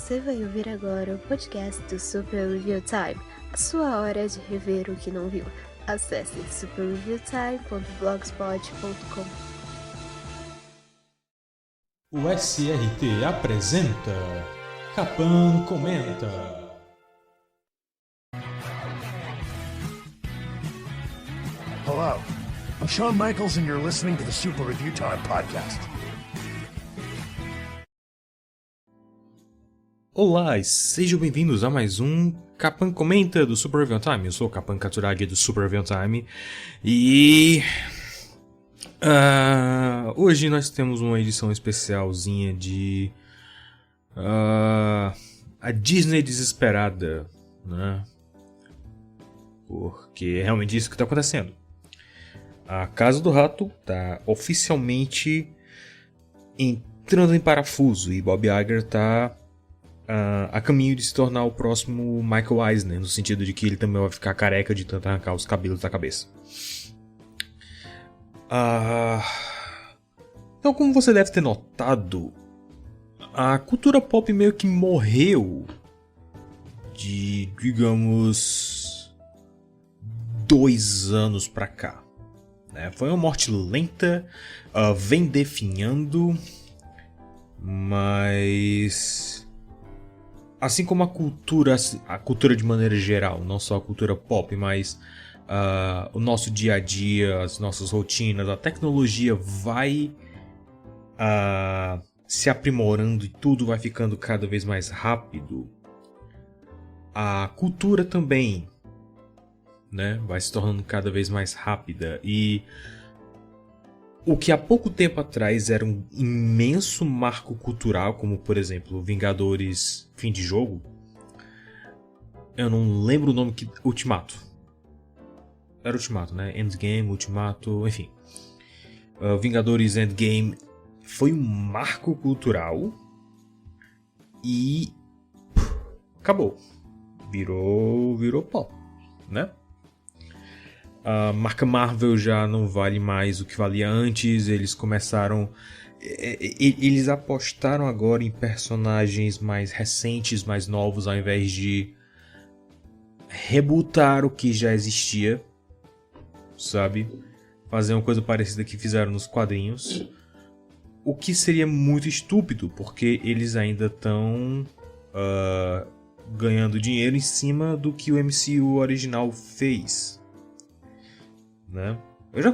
Você vai ouvir agora o podcast do Super Review Time, a sua hora de rever o que não viu. Acesse superreviewtime.blogspot.com. O SRT apresenta Capan Comenta. Hello, I'm Shawn Michaels and you're listening to the Super Review Time podcast. Olá e sejam bem-vindos a mais um Capan Comenta do Super Review Time. Eu sou o Capan Katsuragi do Super Review Time e hoje nós temos uma edição especialzinha de a Disney desesperada, né? Porque é realmente isso que está acontecendo. A Casa do Rato está oficialmente entrando em parafuso e Bob Iger está a caminho de se tornar o próximo Michael Eisner, no sentido de que ele também vai ficar careca de tanto arrancar os cabelos da cabeça. Então, como você deve ter notado, a cultura pop meio que morreu de, digamos, 2 anos pra cá. Né? Foi uma morte lenta, vem definhando, mas assim como a cultura de maneira geral, não só a cultura pop, mas o nosso dia a dia, as nossas rotinas, a tecnologia vai se aprimorando e tudo vai ficando cada vez mais rápido. A cultura também, né, vai se tornando cada vez mais rápida e o que há pouco tempo atrás era um imenso marco cultural, como por exemplo Vingadores Fim de Jogo, eu não lembro o nome Ultimato. Era Ultimato, né? Endgame, Ultimato, enfim. Vingadores Endgame foi um marco cultural e acabou. Virou pó, né? A marca Marvel já não vale mais o que valia antes. Eles começaram... Eles apostaram agora em personagens mais recentes, mais novos, ao invés de rebootar o que já existia, sabe? Fazer uma coisa parecida que fizeram nos quadrinhos. O que seria muito estúpido, porque eles ainda estão ganhando dinheiro em cima do que o MCU original fez. Né? Eu já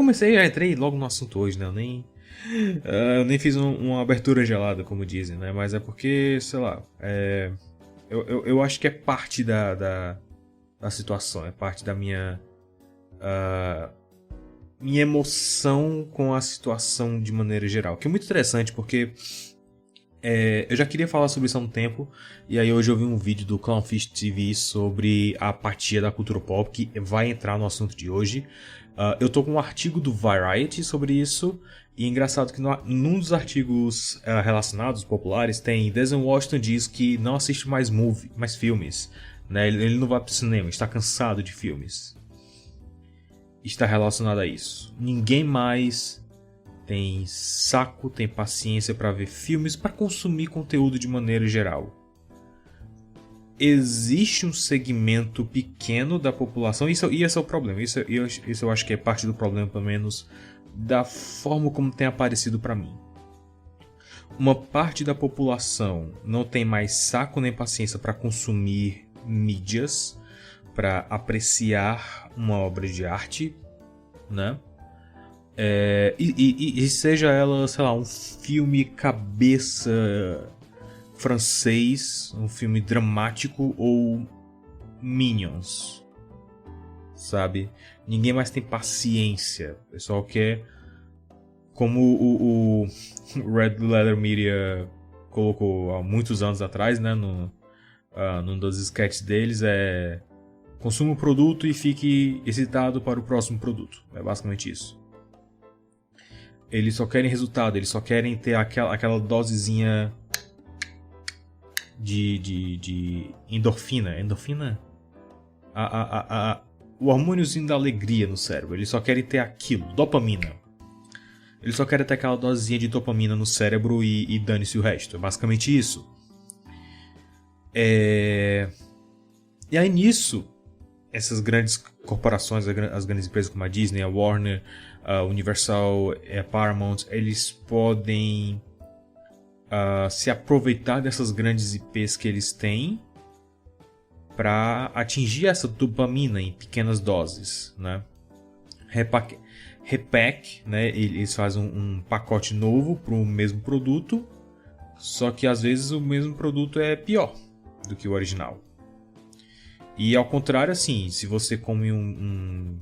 entrei logo no assunto hoje, né? Eu nem fiz uma abertura gelada, como dizem, né? Mas é porque, sei lá, eu acho que é parte da situação, é parte da minha emoção com a situação de maneira geral, que é muito interessante porque eu já queria falar sobre isso há um tempo, e aí hoje eu vi um vídeo do Clownfish TV sobre a apatia da cultura pop, que vai entrar no assunto de hoje. Eu tô com um artigo do Variety sobre isso, e é engraçado que num dos artigos relacionados, populares, tem Denzel Washington diz que não assiste mais filmes, né? Ele não vai pro cinema, está cansado de filmes. Está relacionado a isso. Ninguém mais tem saco, tem paciência para ver filmes, para consumir conteúdo de maneira geral. Existe um segmento pequeno da população, e esse é o problema, isso eu acho que é parte do problema, pelo menos, da forma como tem aparecido para mim. Uma parte da população não tem mais saco nem paciência para consumir mídias, para apreciar uma obra de arte, né? E seja ela, sei lá, um filme cabeça francês, um filme dramático ou Minions, sabe? Ninguém mais tem paciência. O pessoal quer, como o Red Letter Media colocou há muitos anos atrás, né, num dos sketches deles, consuma o produto e fique excitado para o próximo produto. É basicamente isso. Eles só querem resultado, eles só querem ter aquela dosezinha de endorfina. Endorfina? O hormôniozinho da alegria no cérebro. Eles só querem ter aquilo. Dopamina. Eles só querem ter aquela dosezinha de dopamina no cérebro e dane-se o resto. É basicamente isso. E aí nisso, essas grandes corporações, as grandes empresas como a Disney, a Warner, a Universal, a Paramount, eles podem se aproveitar dessas grandes IPs que eles têm para atingir essa dopamina em pequenas doses, né? Repack, né? Eles fazem um pacote novo para o mesmo produto, só que às vezes o mesmo produto é pior do que o original. E ao contrário, assim, se você come um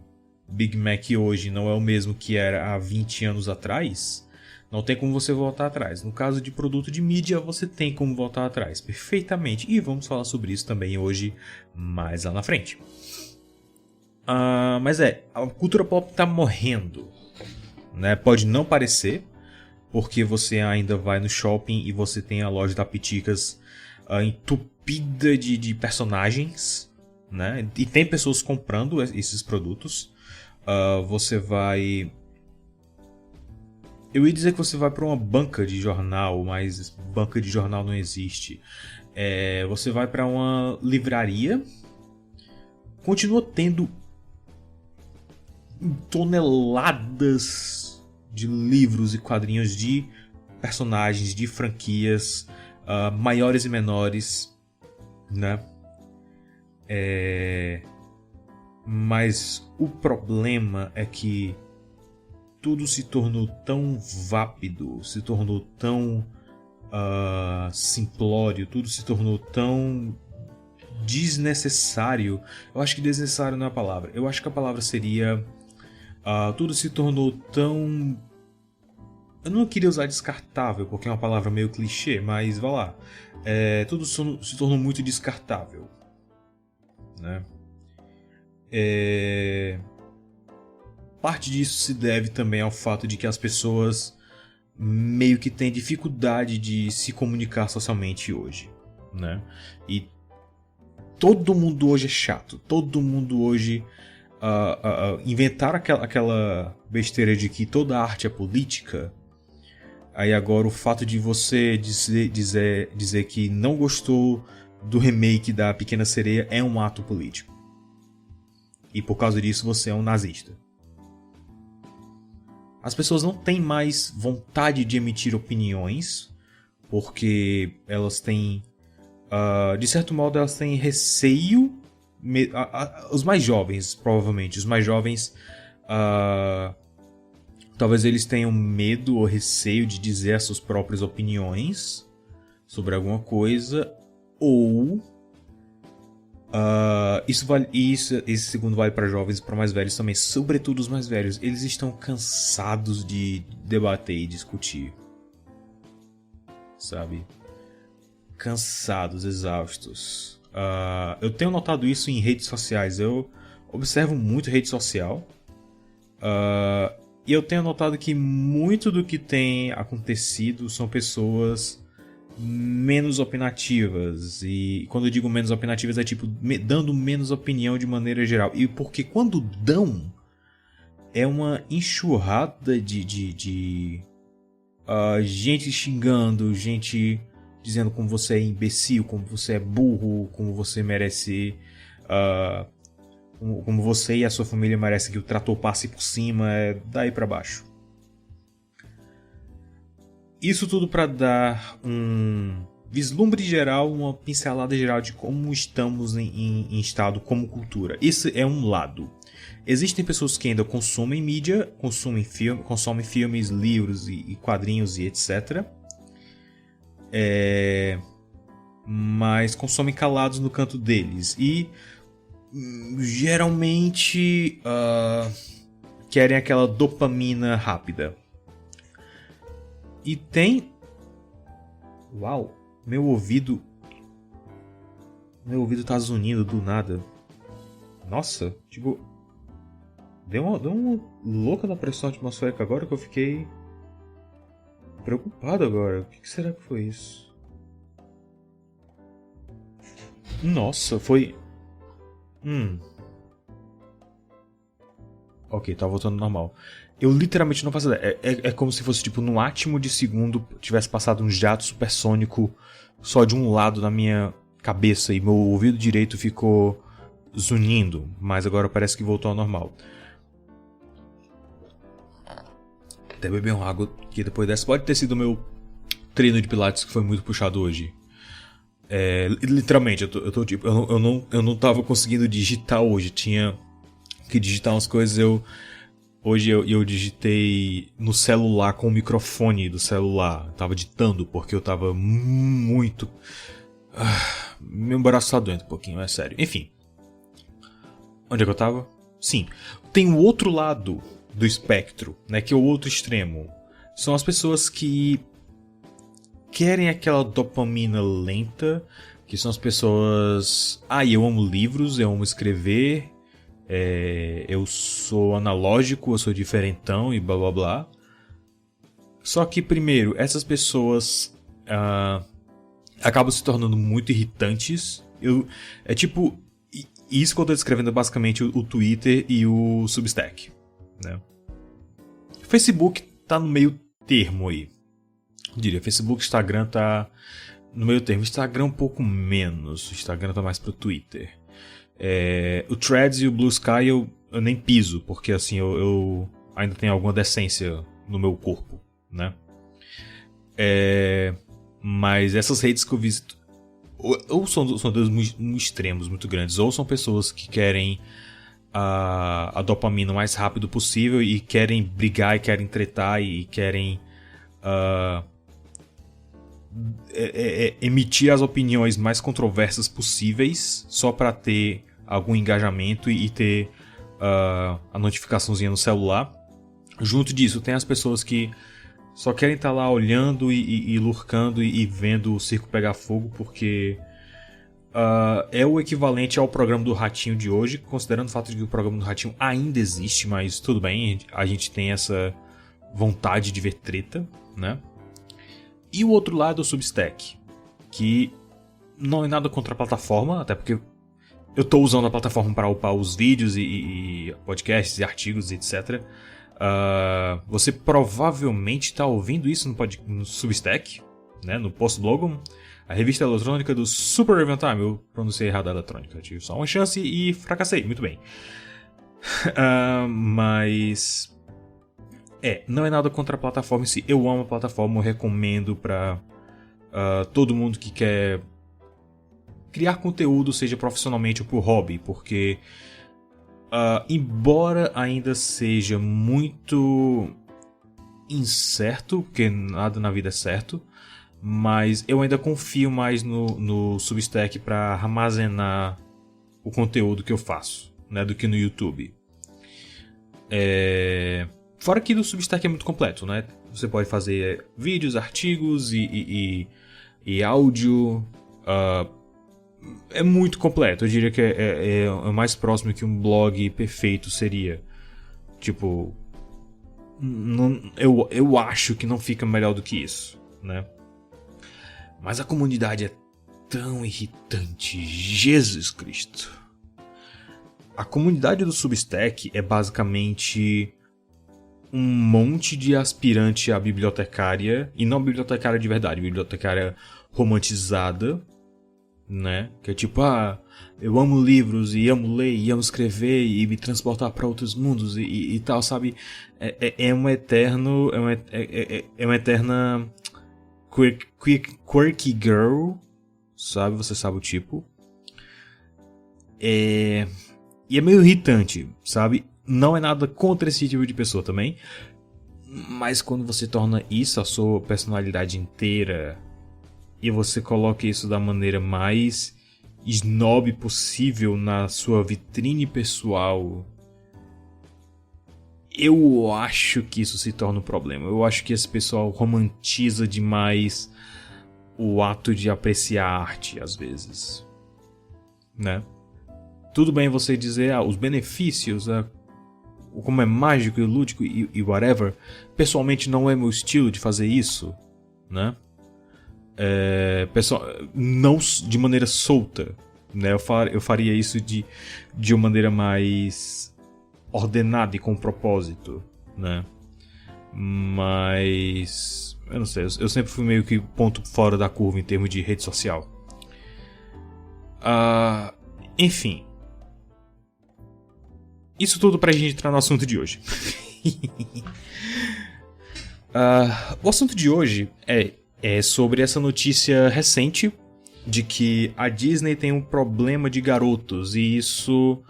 Big Mac hoje não é o mesmo que era há 20 anos atrás, não tem como você voltar atrás. No caso de produto de mídia, você tem como voltar atrás, perfeitamente. E vamos falar sobre isso também hoje, mais lá na frente. Mas a cultura pop está morrendo, né? Pode não parecer, porque você ainda vai no shopping e você tem a loja da Piticas entupida de personagens, né? E tem pessoas comprando esses produtos. Você vai... Eu ia dizer que você vai para uma banca de jornal, mas banca de jornal não existe. Você vai para uma livraria, continua tendo toneladas de livros e quadrinhos de personagens, de franquias, maiores e menores, né? Mas o problema é que tudo se tornou tão vápido, se tornou tão simplório, tudo se tornou tão desnecessário. Eu acho que desnecessário não é a palavra. Eu acho que a palavra seria... tudo se tornou tão... Eu não queria usar descartável, porque é uma palavra meio clichê, mas vá lá. Tudo se tornou muito descartável, né? Parte disso se deve também ao fato de que as pessoas meio que têm dificuldade de se comunicar socialmente hoje, né? E todo mundo hoje é chato. Todo mundo hoje... inventaram aquela besteira de que toda arte é política. Aí agora o fato de você dizer que não gostou do remake da Pequena Sereia é um ato político. E por causa disso você é um nazista. As pessoas não têm mais vontade de emitir opiniões, porque elas têm... de certo modo elas têm receio... Os mais jovens, provavelmente. Os mais jovens... talvez eles tenham medo ou receio de dizer as suas próprias opiniões sobre alguma coisa. Ou... esse segundo vale para jovens e para mais velhos também. Sobretudo os mais velhos. Eles estão cansados de debater e discutir. Sabe? Cansados, exaustos. Eu tenho notado isso em redes sociais. Eu observo muito rede social. E eu tenho notado que muito do que tem acontecido são pessoas menos opinativas. E quando eu digo menos opinativas é tipo dando menos opinião de maneira geral. E porque quando dão, é uma enxurrada de gente xingando, gente dizendo como você é imbecil, como você é burro, como você merece... como você e a sua família merecem que o trator passe por cima, daí pra baixo. Isso tudo para dar um vislumbre geral, uma pincelada geral de como estamos em estado como cultura. Isso é um lado. Existem pessoas que ainda consomem mídia, consomem filmes, livros e quadrinhos e etc. Mas consomem calados no canto deles. E geralmente querem aquela dopamina rápida. E tem... Uau! Meu ouvido tá zunindo do nada. Nossa, tipo... Deu uma louca na pressão atmosférica agora que eu fiquei... preocupado agora. O que será que foi isso? Nossa, foi... Ok, tá voltando normal. Eu literalmente não faço ideia. É como se fosse, tipo, num átimo de segundo tivesse passado um jato supersônico só de um lado na minha cabeça e meu ouvido direito ficou zunindo, mas agora parece que voltou ao normal. Até beber uma água que depois dessa. Pode ter sido o meu treino de pilates que foi muito puxado hoje. Literalmente, eu não tava conseguindo digitar hoje. Tinha que digitar umas coisas. Hoje eu digitei no celular com o microfone do celular. Eu tava ditando porque eu tava muito... meu braço tá doendo um pouquinho, é sério. Enfim. Onde é que eu tava? Sim. Tem o outro lado do espectro, né, que é o outro extremo. São as pessoas que querem aquela dopamina lenta, que são as pessoas... eu amo livros, eu amo escrever, eu sou analógico, eu sou diferentão e blá blá blá. Só que, primeiro, essas pessoas acabam se tornando muito irritantes. Isso que eu tô descrevendo é basicamente o Twitter e o Substack, né? O Facebook tá no meio termo aí. Eu diria, Facebook e Instagram tá no meio termo. O Instagram um pouco menos. O Instagram tá mais pro Twitter. O Threads e o Blue Sky eu nem piso, porque assim, eu ainda tenho alguma decência no meu corpo, né? Mas essas redes que eu visito ou são dois extremos muito grandes, ou são pessoas que querem a dopamina o mais rápido possível e querem brigar e querem tretar e querem emitir as opiniões mais controversas possíveis só para ter algum engajamento e ter a notificaçãozinha no celular. Junto disso, tem as pessoas que só querem estar lá olhando e lurcando e vendo o circo pegar fogo, porque é o equivalente ao programa do Ratinho de hoje, considerando o fato de que o programa do Ratinho ainda existe, mas tudo bem, a gente tem essa vontade de ver treta, né? E o outro lado é o Substack, que não é nada contra a plataforma, até porque eu estou usando a plataforma para upar os vídeos e podcasts e artigos, etc. Você provavelmente está ouvindo isso no Substack, né, no Postblogum, a revista eletrônica do Super Review Time. Eu pronunciei errado a eletrônica, tive só uma chance e fracassei, muito bem. Mas não é nada contra a plataforma em si. Eu amo a plataforma, eu recomendo para todo mundo que quer criar conteúdo, seja profissionalmente ou por hobby, porque embora ainda seja muito incerto, porque nada na vida é certo, mas eu ainda confio mais no Substack para armazenar o conteúdo que eu faço, né, do que no YouTube. Fora que o Substack é muito completo, né? Você pode fazer vídeos, artigos e áudio. É muito completo. Eu diria que é o mais próximo que um blog perfeito seria. Tipo, eu acho que não fica melhor do que isso, né? Mas a comunidade é tão irritante. Jesus Cristo. A comunidade do Substack é basicamente um monte de aspirante a bibliotecária, e não bibliotecária de verdade, bibliotecária romantizada, né? Que é tipo, eu amo livros e amo ler e amo escrever e me transportar para outros mundos e tal, sabe? É uma eterna quirky girl, sabe? Você sabe o tipo. E é meio irritante, sabe? Não é nada contra esse tipo de pessoa também, mas quando você torna isso a sua personalidade inteira e você coloca isso da maneira mais snob possível na sua vitrine pessoal, eu acho que isso se torna um problema. Eu acho que esse pessoal romantiza demais o ato de apreciar a arte, às vezes, né? Tudo bem você dizer os benefícios, como é mágico e lúdico e whatever. Pessoalmente não é meu estilo de fazer isso, né? Não de maneira solta, né? Eu faria isso de uma maneira mais ordenada e com propósito, né? Mas eu não sei, eu sempre fui meio que ponto fora da curva em termos de rede social. Enfim. Isso tudo pra gente entrar no assunto de hoje. O assunto de hoje é sobre essa notícia recente de que a Disney tem um problema de garotos, e isso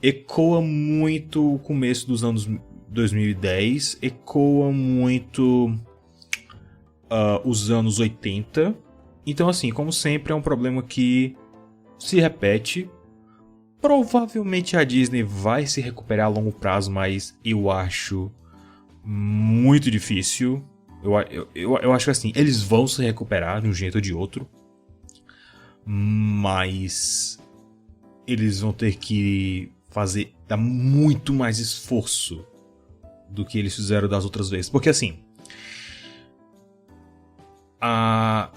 ecoa muito o começo dos anos 2010, ecoa muito os anos 80. Então, assim, como sempre, é um problema que se repete. Provavelmente a Disney vai se recuperar a longo prazo, mas eu acho muito difícil. Eu acho que assim, eles vão se recuperar de um jeito ou de outro, mas eles vão ter que dar muito mais esforço do que eles fizeram das outras vezes. Porque assim,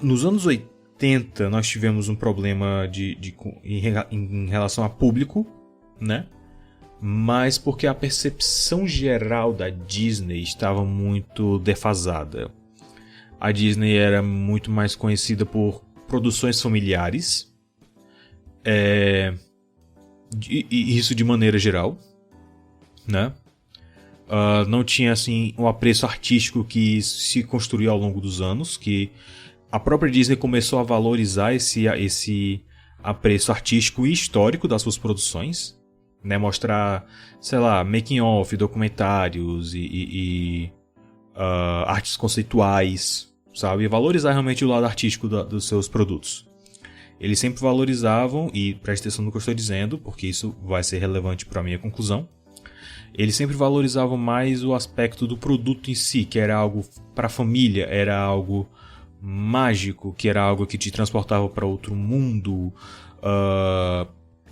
nos anos 80 nós tivemos um problema em relação a público, né? Mas porque a percepção geral da Disney estava muito defasada. A Disney era muito mais conhecida por produções familiares, e isso de maneira geral, né? Não tinha assim um apreço artístico que se construiu ao longo dos anos, que a própria Disney começou a valorizar esse apreço artístico e histórico das suas produções, né? Mostrar, sei lá, making of, documentários e artes conceituais, sabe? E valorizar realmente o lado artístico dos seus produtos. Eles sempre valorizavam, e preste atenção no que eu estou dizendo, porque isso vai ser relevante para a minha conclusão. Eles sempre valorizavam mais o aspecto do produto em si, que era algo para a família, era algo mágico, que era algo que te transportava para outro mundo.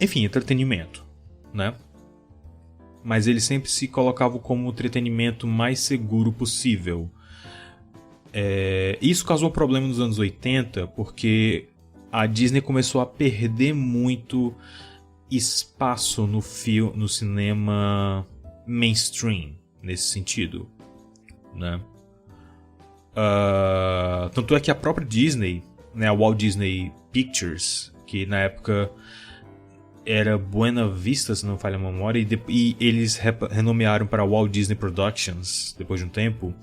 Enfim, entretenimento, né? Mas eles sempre se colocavam como o entretenimento mais seguro possível. Isso causou um problema nos anos 80, porque a Disney começou a perder muito espaço no cinema mainstream, nesse sentido, né? Tanto é que a própria Disney, né, a Walt Disney Pictures, que na época era Buena Vista, se não me falha a memória, e eles renomearam para Walt Disney Productions depois de um tempo.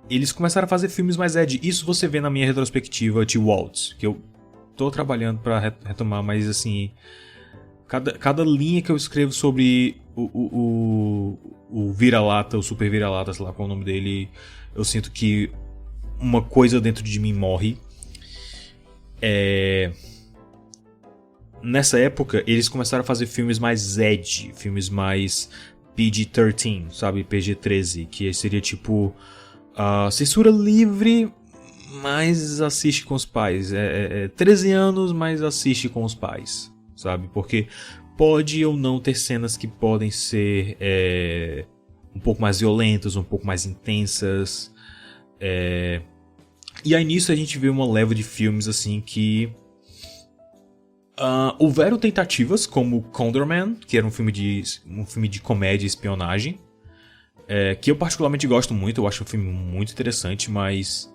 Eles começaram a fazer filmes mais edgy. Isso você vê na minha retrospectiva de Walt, que eu tô trabalhando para retomar, mas assim, cada linha que eu escrevo sobre o vira-lata, o super vira-lata, sei lá qual é o nome dele, eu sinto que uma coisa dentro de mim morre. Nessa época, eles começaram a fazer filmes mais edgy, filmes mais PG-13, sabe? PG-13, que seria tipo censura livre, mas assiste com os pais. 13 anos, mas assiste com os pais, sabe? Porque pode ou não ter cenas que podem ser um pouco mais violentas, um pouco mais intensas. E aí nisso a gente vê uma leva de filmes assim que houveram tentativas, como Condorman, que era um filme de comédia e espionagem, que eu particularmente gosto muito. Eu acho um filme muito interessante, mas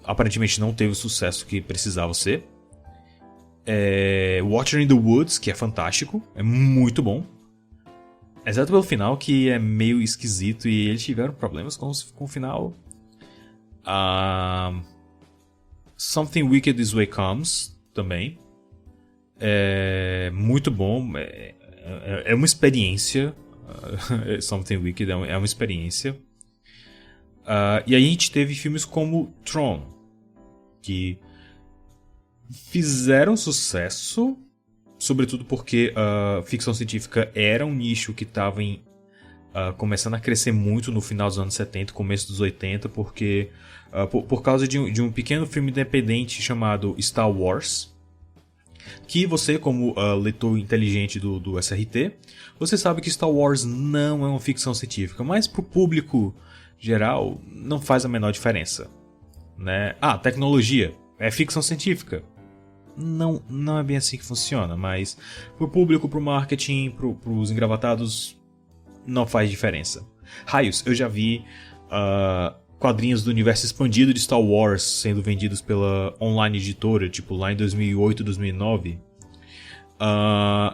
aparentemente não teve o sucesso que precisava ser. Watcher in the Woods, que é fantástico, é muito bom, exceto pelo final, que é meio esquisito, e eles tiveram problemas com o final. Something Wicked This Way Comes também é muito bom, é uma experiência. Something Wicked é uma experiência. E aí a gente teve filmes como Tron, que fizeram sucesso, sobretudo porque ficção científica era um nicho que estava começando a crescer muito no final dos anos 70, começo dos 80, porque por causa de um pequeno filme independente chamado Star Wars, que você, como leitor inteligente do SRT, você sabe que Star Wars não é uma ficção científica, mas para o público geral não faz a menor diferença, né? Tecnologia é ficção científica. Não é bem assim que funciona, mas pro público, pro marketing, pros engravatados, não faz diferença. Raios, eu já vi quadrinhos do universo expandido de Star Wars sendo vendidos pela online editora, tipo lá em 2008, 2009.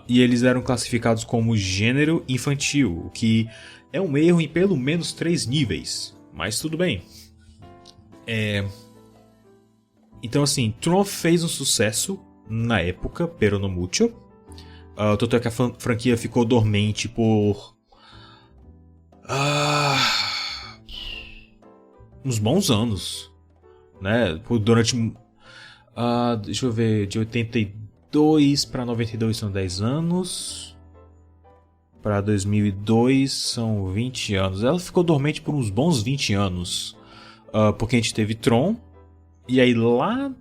E eles eram classificados como gênero infantil, o que é um erro em pelo menos 3 níveis, mas tudo bem. Então assim, Tron fez um sucesso na época, pero no mucho. Tanto é que a franquia ficou dormente por uns bons anos, né? Durante deixa eu ver, de 82 para 92 são 10 anos, para 2002 são 20 anos. Ela ficou dormente por uns bons 20 anos, porque a gente teve Tron, e aí lá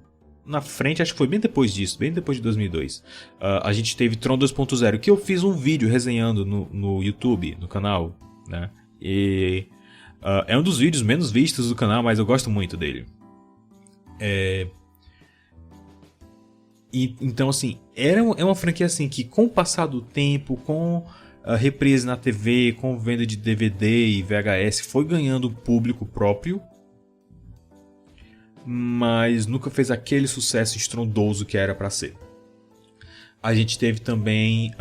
na frente, acho que foi bem depois disso, bem depois de 2002, a gente teve Tron 2.0, que eu fiz um vídeo resenhando no YouTube, no canal, né? E é um dos vídeos menos vistos do canal, mas eu gosto muito dele. Então assim, é uma franquia assim que com o passar do tempo, com a reprise na TV, com venda de DVD e VHS, foi ganhando público próprio, mas nunca fez aquele sucesso estrondoso que era pra ser. A gente teve também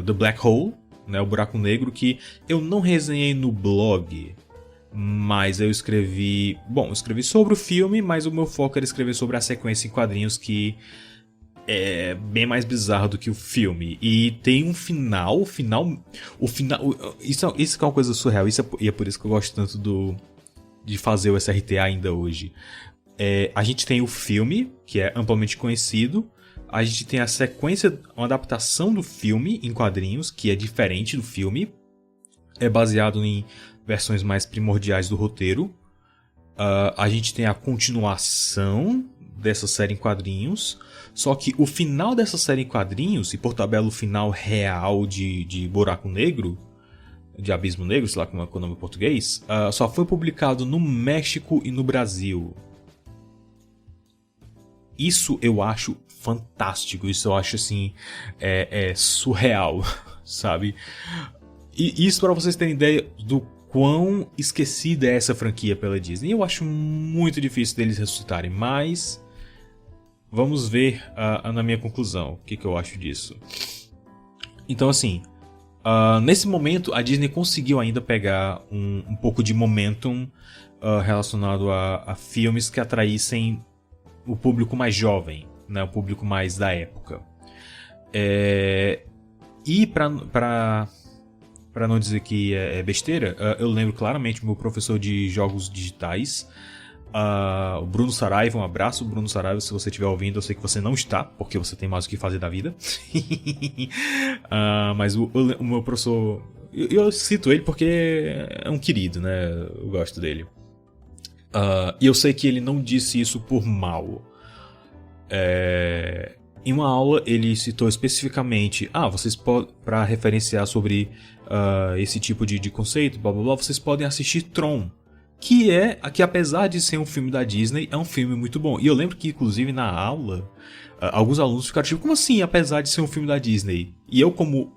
The Black Hole, né, o Buraco Negro, que eu não resenhei no blog, mas eu escrevi sobre o filme, mas o meu foco era escrever sobre a sequência em quadrinhos, que é bem mais bizarro do que o filme. E tem um final. Isso é uma coisa surreal. E é por isso que eu gosto tanto de fazer o SRTA ainda hoje. A gente tem o filme, que é amplamente conhecido. A gente tem a sequência, uma adaptação do filme em quadrinhos, que é diferente do filme. É baseado em versões mais primordiais do roteiro. A gente tem a continuação dessa série em quadrinhos. Só que o final dessa série em quadrinhos, e por tabela o final real de Buraco Negro, de Abismo Negro, sei lá como é o nome em português, só foi publicado no México e no Brasil. Isso eu acho fantástico, isso eu acho assim, surreal, sabe? E isso para vocês terem ideia do quão esquecida é essa franquia pela Disney. Eu acho muito difícil deles ressuscitarem, mas vamos ver na minha conclusão o que eu acho disso. Então assim, nesse momento a Disney conseguiu ainda pegar um pouco de momentum relacionado a filmes que atraíssem o público mais jovem, né, o público mais da época. E para não dizer que é besteira, eu lembro claramente do meu professor de jogos digitais, o Bruno Saraiva. Um abraço, Bruno Saraiva, se você estiver ouvindo. Eu sei que você não está, porque você tem mais o que fazer da vida. Mas o meu professor, eu cito ele porque é um querido, né? Eu gosto dele. E eu sei que ele não disse isso por mal. Em uma aula ele citou especificamente: vocês podem, para referenciar sobre esse tipo de conceito, blá blá blá, vocês podem assistir Tron, que apesar de ser um filme da Disney, é um filme muito bom. E eu lembro que inclusive na aula alguns alunos ficaram tipo: como assim, apesar de ser um filme da Disney? E eu, como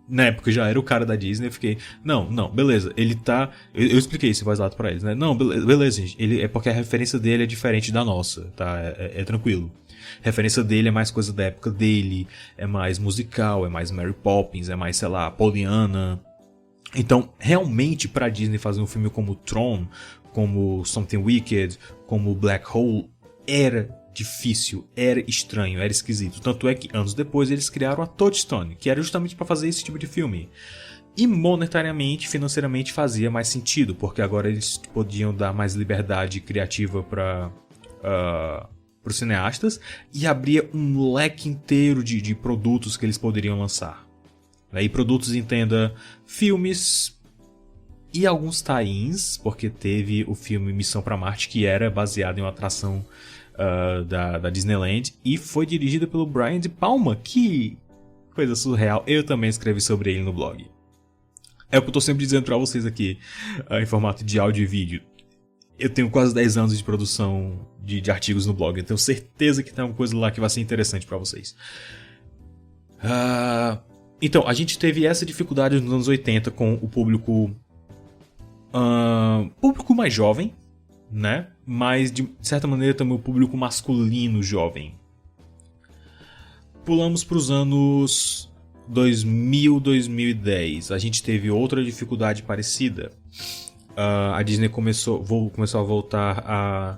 na época já era o cara da Disney, eu fiquei: não, beleza, ele tá... Eu expliquei isso em voz alta pra eles, né? Não, beleza, gente, é porque a referência dele é diferente da nossa, tá? É tranquilo. A referência dele é mais coisa da época dele, é mais musical, é mais Mary Poppins, é mais, sei lá, Pollyanna. Então, realmente, pra Disney fazer um filme como Tron, como Something Wicked, como Black Hole, era difícil, era estranho, era esquisito. Tanto é que anos depois eles criaram a Touchstone, que era justamente para fazer esse tipo de filme. E monetariamente, financeiramente fazia mais sentido, porque agora eles podiam dar mais liberdade criativa para os cineastas e abria um leque inteiro de produtos que eles poderiam lançar. E produtos, entenda, filmes e alguns tie-ins, porque teve o filme Missão para Marte, que era baseado em uma atração da Disneyland, e foi dirigido pelo Brian De Palma. Que coisa surreal. Eu também escrevi sobre ele no blog. É o que eu tô sempre dizendo pra vocês aqui, em formato de áudio e vídeo. Eu tenho quase 10 anos de produção de artigos no blog, eu tenho certeza que tem alguma coisa lá que vai ser interessante pra vocês. Então, a gente teve essa dificuldade nos anos 80 com o público mais jovem, né? Mas de certa maneira também o público masculino jovem. Pulamos para os anos 2000, 2010. A gente teve outra dificuldade parecida. A Disney começou a voltar a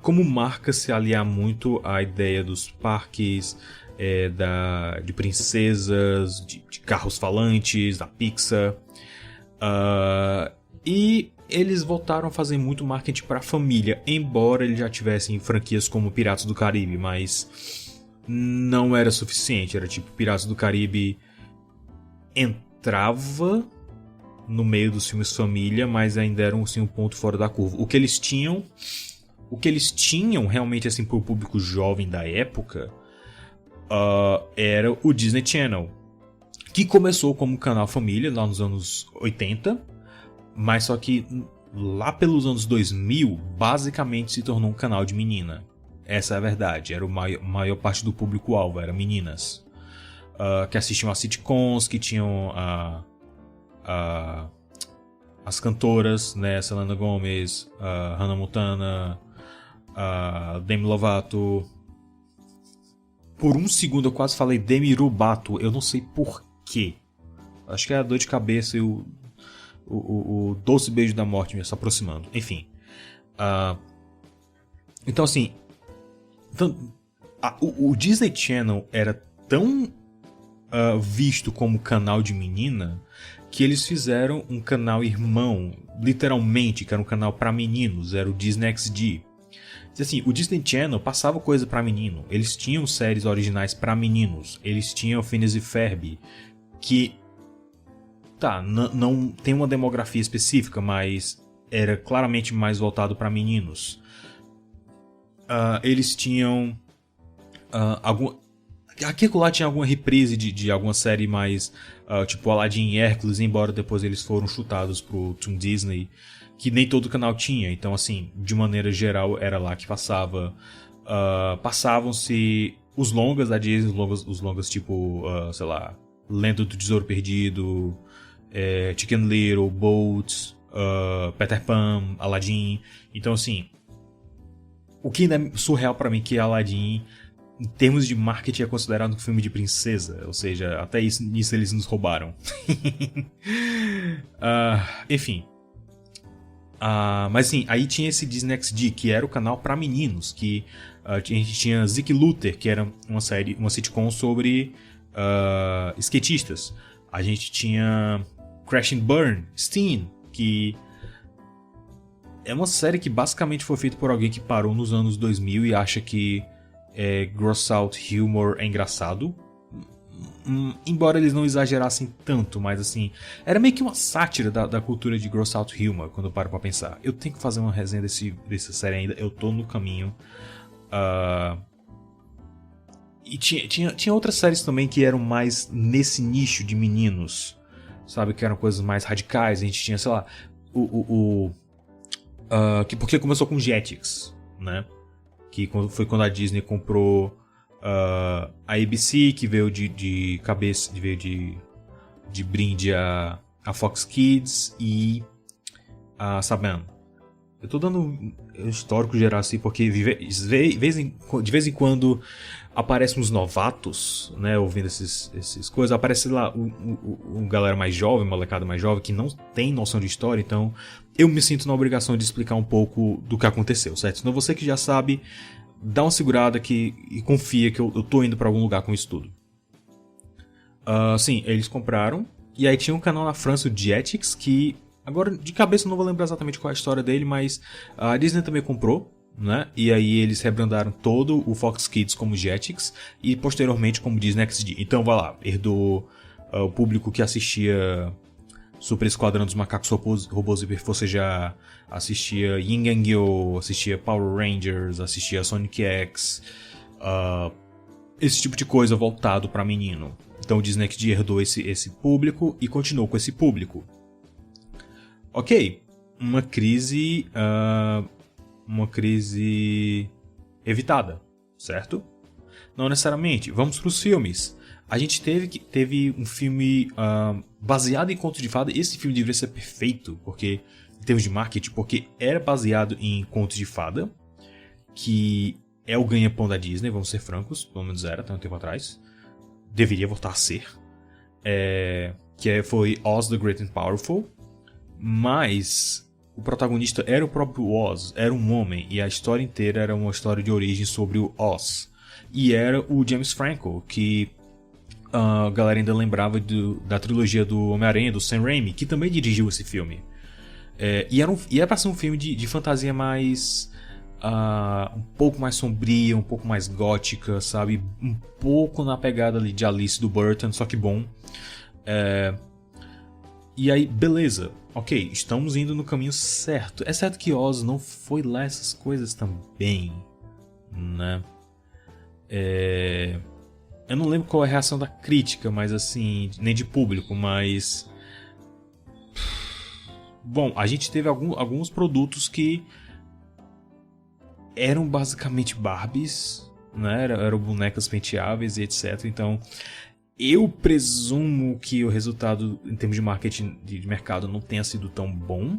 como marca se aliar muito à ideia dos parques, de princesas, de carros falantes, da Pixar. E eles voltaram a fazer muito marketing para a família, embora eles já tivessem franquias como Piratas do Caribe, mas não era suficiente. Era tipo, Piratas do Caribe entrava no meio dos filmes família, mas ainda era assim, um ponto fora da curva. O que eles tinham realmente assim para o público jovem da época era o Disney Channel, que começou como canal família lá nos anos 80, mas só que lá pelos anos 2000 basicamente se tornou um canal de menina. Essa é a verdade, era a maior parte do público-alvo, eram meninas que assistiam a sitcoms, que tinham as cantoras, né, Selena Gomez, Hannah Montana, Demi Lovato. Por um segundo eu quase falei Demi Lovato, eu não sei porquê. Acho que é a dor de cabeça e o doce beijo da morte me se aproximando. Enfim. Então assim, o Disney Channel era tão visto como canal de menina que eles fizeram um canal irmão, literalmente, que era um canal para meninos, era o Disney XD. Assim, o Disney Channel passava coisa para menino, eles tinham séries originais para meninos, eles tinham Phineas e Ferb, que não tem uma demografia específica, mas era claramente mais voltado para meninos. Eles tinham aqui lá tinha alguma reprise de alguma série mais tipo Aladdin e Hércules, embora depois eles foram chutados pro Toon Disney, que nem todo canal tinha. Então assim, de maneira geral era lá que passavam-se os longas da Disney, os longas tipo, sei lá, Lenda do Tesouro Perdido, Chicken Little, Bolt, Peter Pan, Aladdin. Então assim, o que ainda é surreal pra mim que Aladdin, em termos de marketing, é considerado um filme de princesa. Ou seja, até nisso eles nos roubaram. Enfim. Mas sim, aí tinha esse Disney XD, que era o canal pra meninos. Que a gente tinha Zeke Luther, que era uma sitcom sobre skatistas. A gente tinha Crash and Burn, Steen, que é uma série que basicamente foi feita por alguém que parou nos anos 2000 e acha que gross out humor é engraçado. Embora eles não exagerassem tanto, mas assim, era meio que uma sátira da cultura de gross out humor, quando eu paro pra pensar. Eu tenho que fazer uma resenha dessa série ainda, eu tô no caminho. E tinha outras séries também que eram mais nesse nicho de meninos, sabe, que eram coisas mais radicais. A gente tinha, sei lá, porque começou com Jetix, né? Que foi quando a Disney comprou a ABC, que veio de cabeça, veio de brinde a Fox Kids e a Saban. Eu tô dando um histórico geral assim, porque de vez em quando aparecem uns novatos, né, ouvindo essas coisas. Aparece lá um galera mais jovem, uma molecada mais jovem, que não tem noção de história, então eu me sinto na obrigação de explicar um pouco do que aconteceu, certo? Então você que já sabe, dá uma segurada e confia que eu tô indo pra algum lugar com isso tudo. Sim, eles compraram, e aí tinha um canal na França, o Jetix, que agora de cabeça eu não vou lembrar exatamente qual é a história dele, mas a Disney também comprou, né? E aí eles rebrandaram todo o Fox Kids como Jetix e posteriormente como Disney XD. Então vai lá, herdou o público que assistia Super Esquadrão dos Macacos Robôs Hiperforça, assistia Yin Yang Yo, assistia Power Rangers, assistia Sonic X, esse tipo de coisa voltado para menino. Então o Disney XD herdou esse público e continuou com esse público. Ok, uma crise evitada, certo? Não necessariamente. Vamos para os filmes. A gente teve um filme baseado em contos de fada. Esse filme deveria ser perfeito, porque em termos de marketing, porque era baseado em contos de fada, que é o ganha-pão da Disney, vamos ser francos, pelo menos era até um tempo atrás. Deveria voltar a ser. Foi Oz the Great and Powerful, mas o protagonista era o próprio Oz, era um homem, e a história inteira era uma história de origem sobre o Oz. E era o James Franco, que a galera ainda lembrava da trilogia do Homem-Aranha, do Sam Raimi, que também dirigiu esse filme. E era pra ser um filme de fantasia mais... um pouco mais sombria, um pouco mais gótica, sabe? Um pouco na pegada ali de Alice do Burton, só que bom. E aí, beleza. Ok, estamos indo no caminho certo. É certo que Oz não foi lá essas coisas também, né? Eu não lembro qual é a reação da crítica, mas assim, nem de público, mas... Bom, a gente teve alguns produtos que eram basicamente Barbies, né? Eram bonecas penteáveis e etc. Então, eu presumo que o resultado em termos de marketing de mercado não tenha sido tão bom.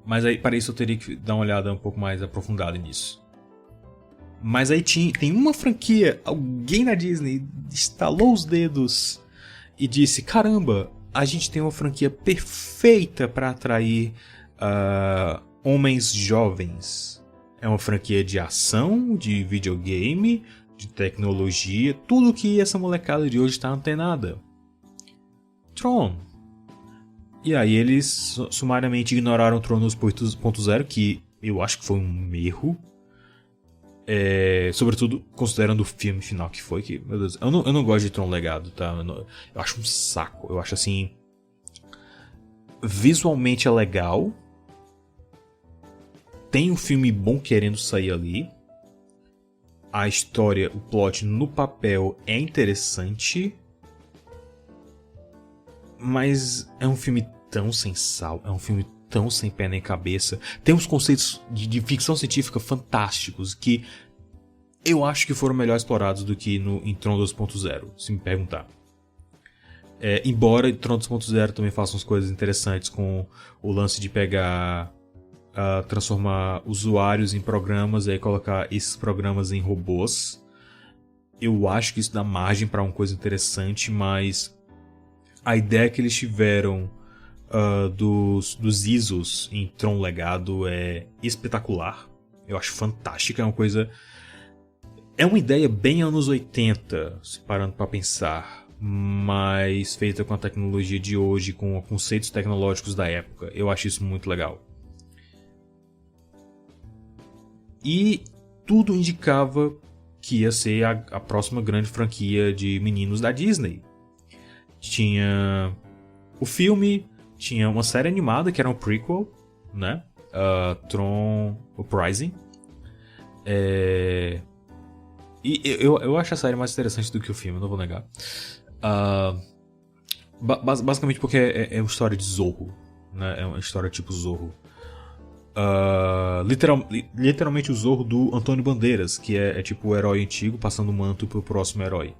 Mas aí, para isso, eu teria que dar uma olhada um pouco mais aprofundada nisso. Mas aí tem uma franquia, alguém na Disney estalou os dedos e disse: caramba, a gente tem uma franquia perfeita para atrair homens jovens. É uma franquia de ação, de videogame, de tecnologia, tudo que essa molecada de hoje está antenada. Tron. E aí eles sumariamente ignoraram o Tron 2.0, que eu acho que foi um erro. Sobretudo considerando o filme final que foi, que, meu Deus, eu não gosto de Tron Legado, tá? Eu acho um saco. Eu acho assim, visualmente é legal, tem um filme bom querendo sair ali, a história, o plot no papel é interessante, mas é um filme tão sem sal, é um filme tão sem pé nem cabeça. Tem uns conceitos de ficção científica fantásticos que eu acho que foram melhor explorados do que em Tron 2.0, se me perguntar. Embora Tron 2.0 também faça umas coisas interessantes com o lance de pegar, transformar usuários em programas e aí colocar esses programas em robôs. Eu acho que isso dá margem para uma coisa interessante, mas a ideia que eles tiveram dos ISOs em Tron Legado é espetacular. Eu acho fantástica, é uma ideia bem anos 80, se parando para pensar, mas feita com a tecnologia de hoje, com conceitos tecnológicos da época. Eu acho isso muito legal. E tudo indicava que ia ser a próxima grande franquia de meninos da Disney. Tinha o filme, tinha uma série animada que era um prequel, né? Tron Uprising. E eu acho a série mais interessante do que o filme, não vou negar. Basicamente porque é uma história de Zorro, né? É uma história tipo Zorro. Literalmente o Zorro do Antônio Bandeiras, que é tipo o herói antigo passando o manto pro próximo herói.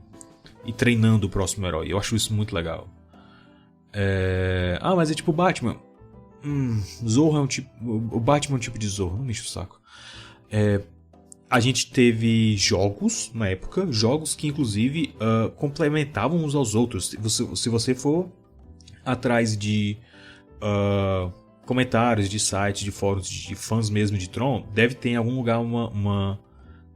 E treinando o próximo herói. Eu acho isso muito legal. Mas é tipo o Batman. Zorro é um tipo... O Batman é um tipo de Zorro, não me enche o saco. A gente teve jogos na época, jogos que inclusive complementavam uns aos outros. Se você for atrás de comentários de sites, de fóruns de fãs mesmo de Tron, deve ter em algum lugar uma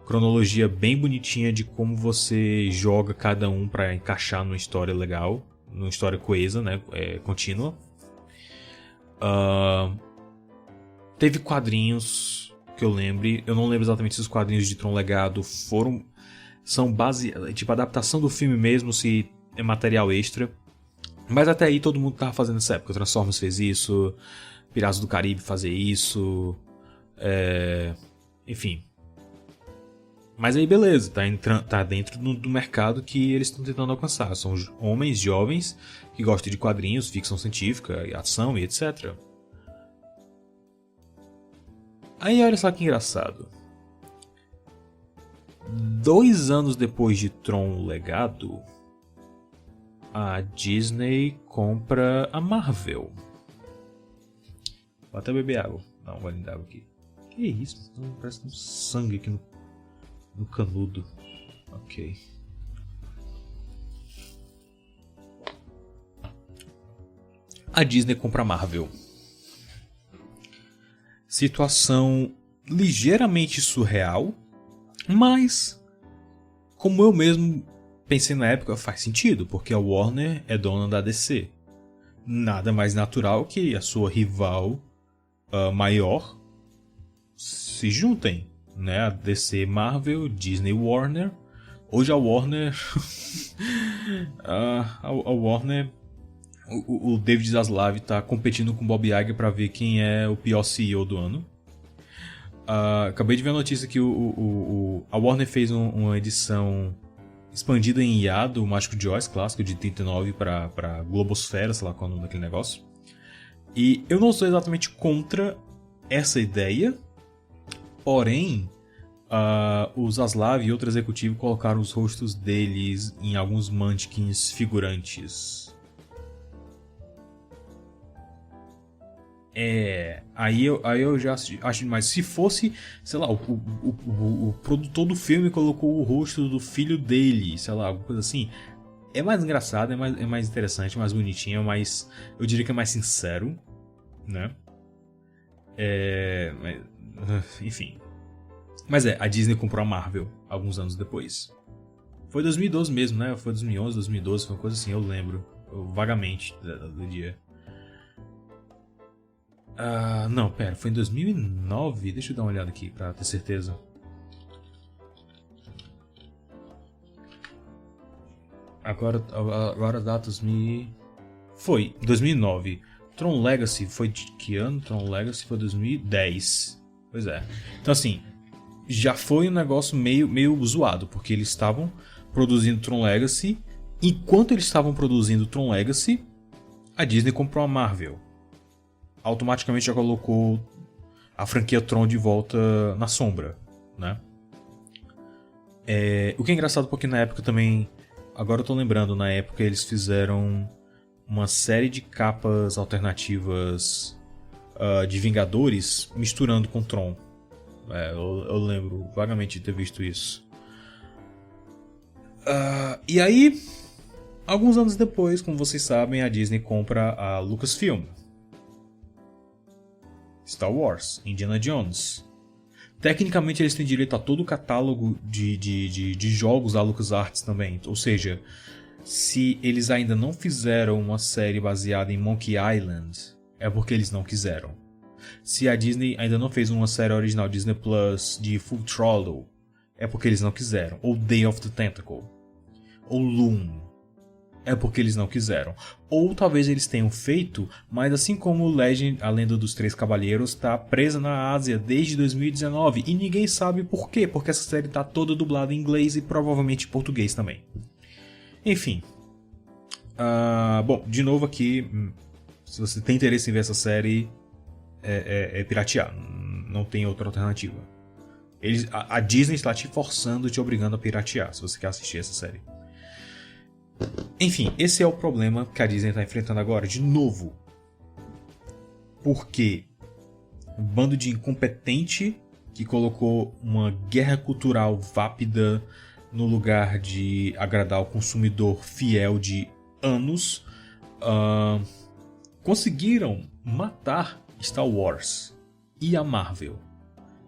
cronologia bem bonitinha de como você joga cada um para encaixar numa história legal, numa história coesa, né, contínua. Teve quadrinhos que eu lembre, eu não lembro exatamente se os quadrinhos de Tron Legado são tipo adaptação do filme mesmo, se é material extra. Mas até aí todo mundo tava fazendo nessa época. Transformers fez isso, Piratas do Caribe fazer isso, enfim. Mas aí beleza, tá dentro do mercado que eles estão tentando alcançar. São homens jovens que gostam de quadrinhos, ficção científica, ação e etc. Aí olha só que engraçado. 2 anos depois de Tron Legado, a Disney compra a Marvel. Vou até beber água. Dá um golinho d'água aqui. Que isso? Parece um sangue aqui no canudo. Ok. A Disney compra a Marvel. Situação ligeiramente surreal, mas como eu mesmo pensei na época, faz sentido, porque a Warner é dona da DC. Nada mais natural que a sua rival maior se juntem, né? A DC Marvel, Disney Warner. Hoje a Warner a Warner, o David Zaslav está competindo com o Bob Iger para ver quem é o pior CEO do ano. Acabei de ver a notícia que a Warner fez uma edição expandida em IA do Mágico de Oz clássico de 39 para Globosfera, sei lá qual é o nome daquele negócio. E eu não sou exatamente contra essa ideia, porém o Zaslav e outro executivo colocaram os rostos deles em alguns mannequins figurantes. Aí eu já acho demais. Se fosse, sei lá, o produtor do filme colocou o rosto do filho dele, sei lá, alguma coisa assim, é mais engraçado, é mais interessante, mais bonitinho, mas eu diria que é mais sincero, né? Enfim. Mas a Disney comprou a Marvel alguns anos depois. Foi 2012 mesmo, né? Foi 2011, 2012, foi uma coisa assim, eu lembro vagamente do dia. Não, pera, foi em 2009? Deixa eu dar uma olhada aqui pra ter certeza. Agora datas me... Foi, 2009. Tron Legacy foi de que ano? Tron Legacy foi 2010. Pois é. Então assim, já foi um negócio meio zoado, porque eles estavam produzindo Tron Legacy. Enquanto eles estavam produzindo Tron Legacy, a Disney comprou a Marvel. Automaticamente já colocou a franquia Tron de volta na sombra, né? O que é engraçado porque na época também... Agora eu tô lembrando, na época eles fizeram uma série de capas alternativas de Vingadores misturando com Tron. Eu lembro vagamente de ter visto isso. E aí, alguns anos depois, como vocês sabem, a Disney compra a Lucasfilm. Star Wars, Indiana Jones. Tecnicamente eles têm direito a todo o catálogo de jogos da LucasArts também. Ou seja, se eles ainda não fizeram uma série baseada em Monkey Island, é porque eles não quiseram. Se a Disney ainda não fez uma série original Disney Plus de Full Throttle, é porque eles não quiseram. Ou Day of the Tentacle. Ou Loom. É porque eles não quiseram. Ou talvez eles tenham feito, mas assim como Legend, a Lenda dos Três Cavalheiros, está presa na Ásia desde 2019 e ninguém sabe por quê, porque essa série está toda dublada em inglês e provavelmente em português também. Enfim. Bom, de novo aqui, se você tem interesse em ver essa série, é piratear. Não tem outra alternativa. A Disney está te forçando, te obrigando a piratear, se você quer assistir essa série. Enfim, esse é o problema que a Disney está enfrentando agora, de novo. Porque um bando de incompetente que colocou uma guerra cultural vápida no lugar de agradar o consumidor fiel de anos, conseguiram matar Star Wars e a Marvel.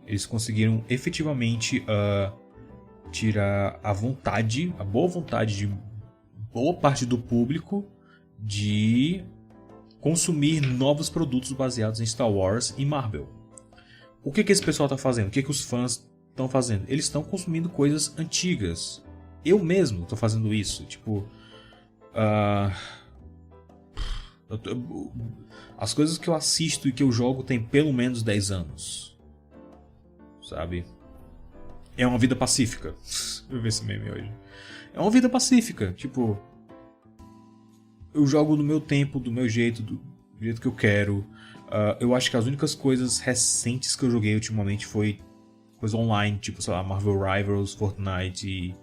Eles conseguiram efetivamente tirar a boa vontade de boa parte do público de consumir novos produtos baseados em Star Wars e Marvel. O que esse pessoal está fazendo? O que os fãs estão fazendo? Eles estão consumindo coisas antigas. Eu mesmo estou fazendo isso. Tipo, as coisas que eu assisto e que eu jogo tem pelo menos 10 anos. Sabe? É uma vida pacífica. Eu vi esse meme hoje. É uma vida pacífica, tipo... Eu jogo no meu tempo, do meu jeito, do jeito que eu quero. Eu acho que as únicas coisas recentes que eu joguei ultimamente foi coisa online, tipo, sei lá, Marvel Rivals, Fortnite e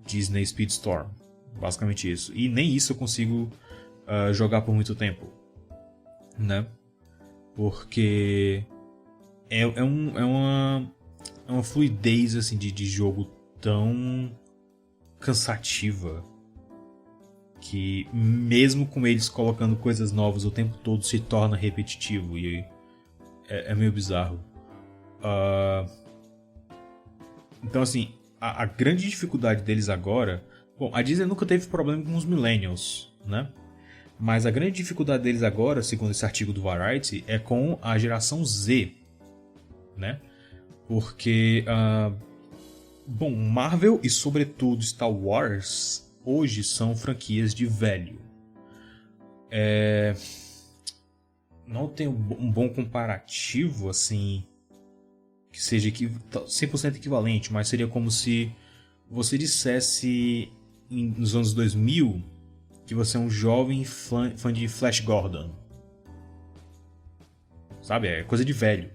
Disney Speedstorm. Basicamente isso. E nem isso eu consigo jogar por muito tempo, né? Porque é uma fluidez assim, de jogo tão cansativa que mesmo com eles colocando coisas novas o tempo todo se torna repetitivo e é meio bizarro. Então assim, a grande dificuldade deles agora... Bom, a Disney nunca teve problema com os millennials, né? Mas a grande dificuldade deles agora, segundo esse artigo do Variety, é com a geração Z, né? Porque, bom, Marvel e sobretudo Star Wars hoje são franquias de velho. Não tem um bom comparativo, assim, que seja 100% equivalente, mas seria como se você dissesse nos anos 2000 que você é um jovem fã de Flash Gordon. Sabe? É coisa de velho.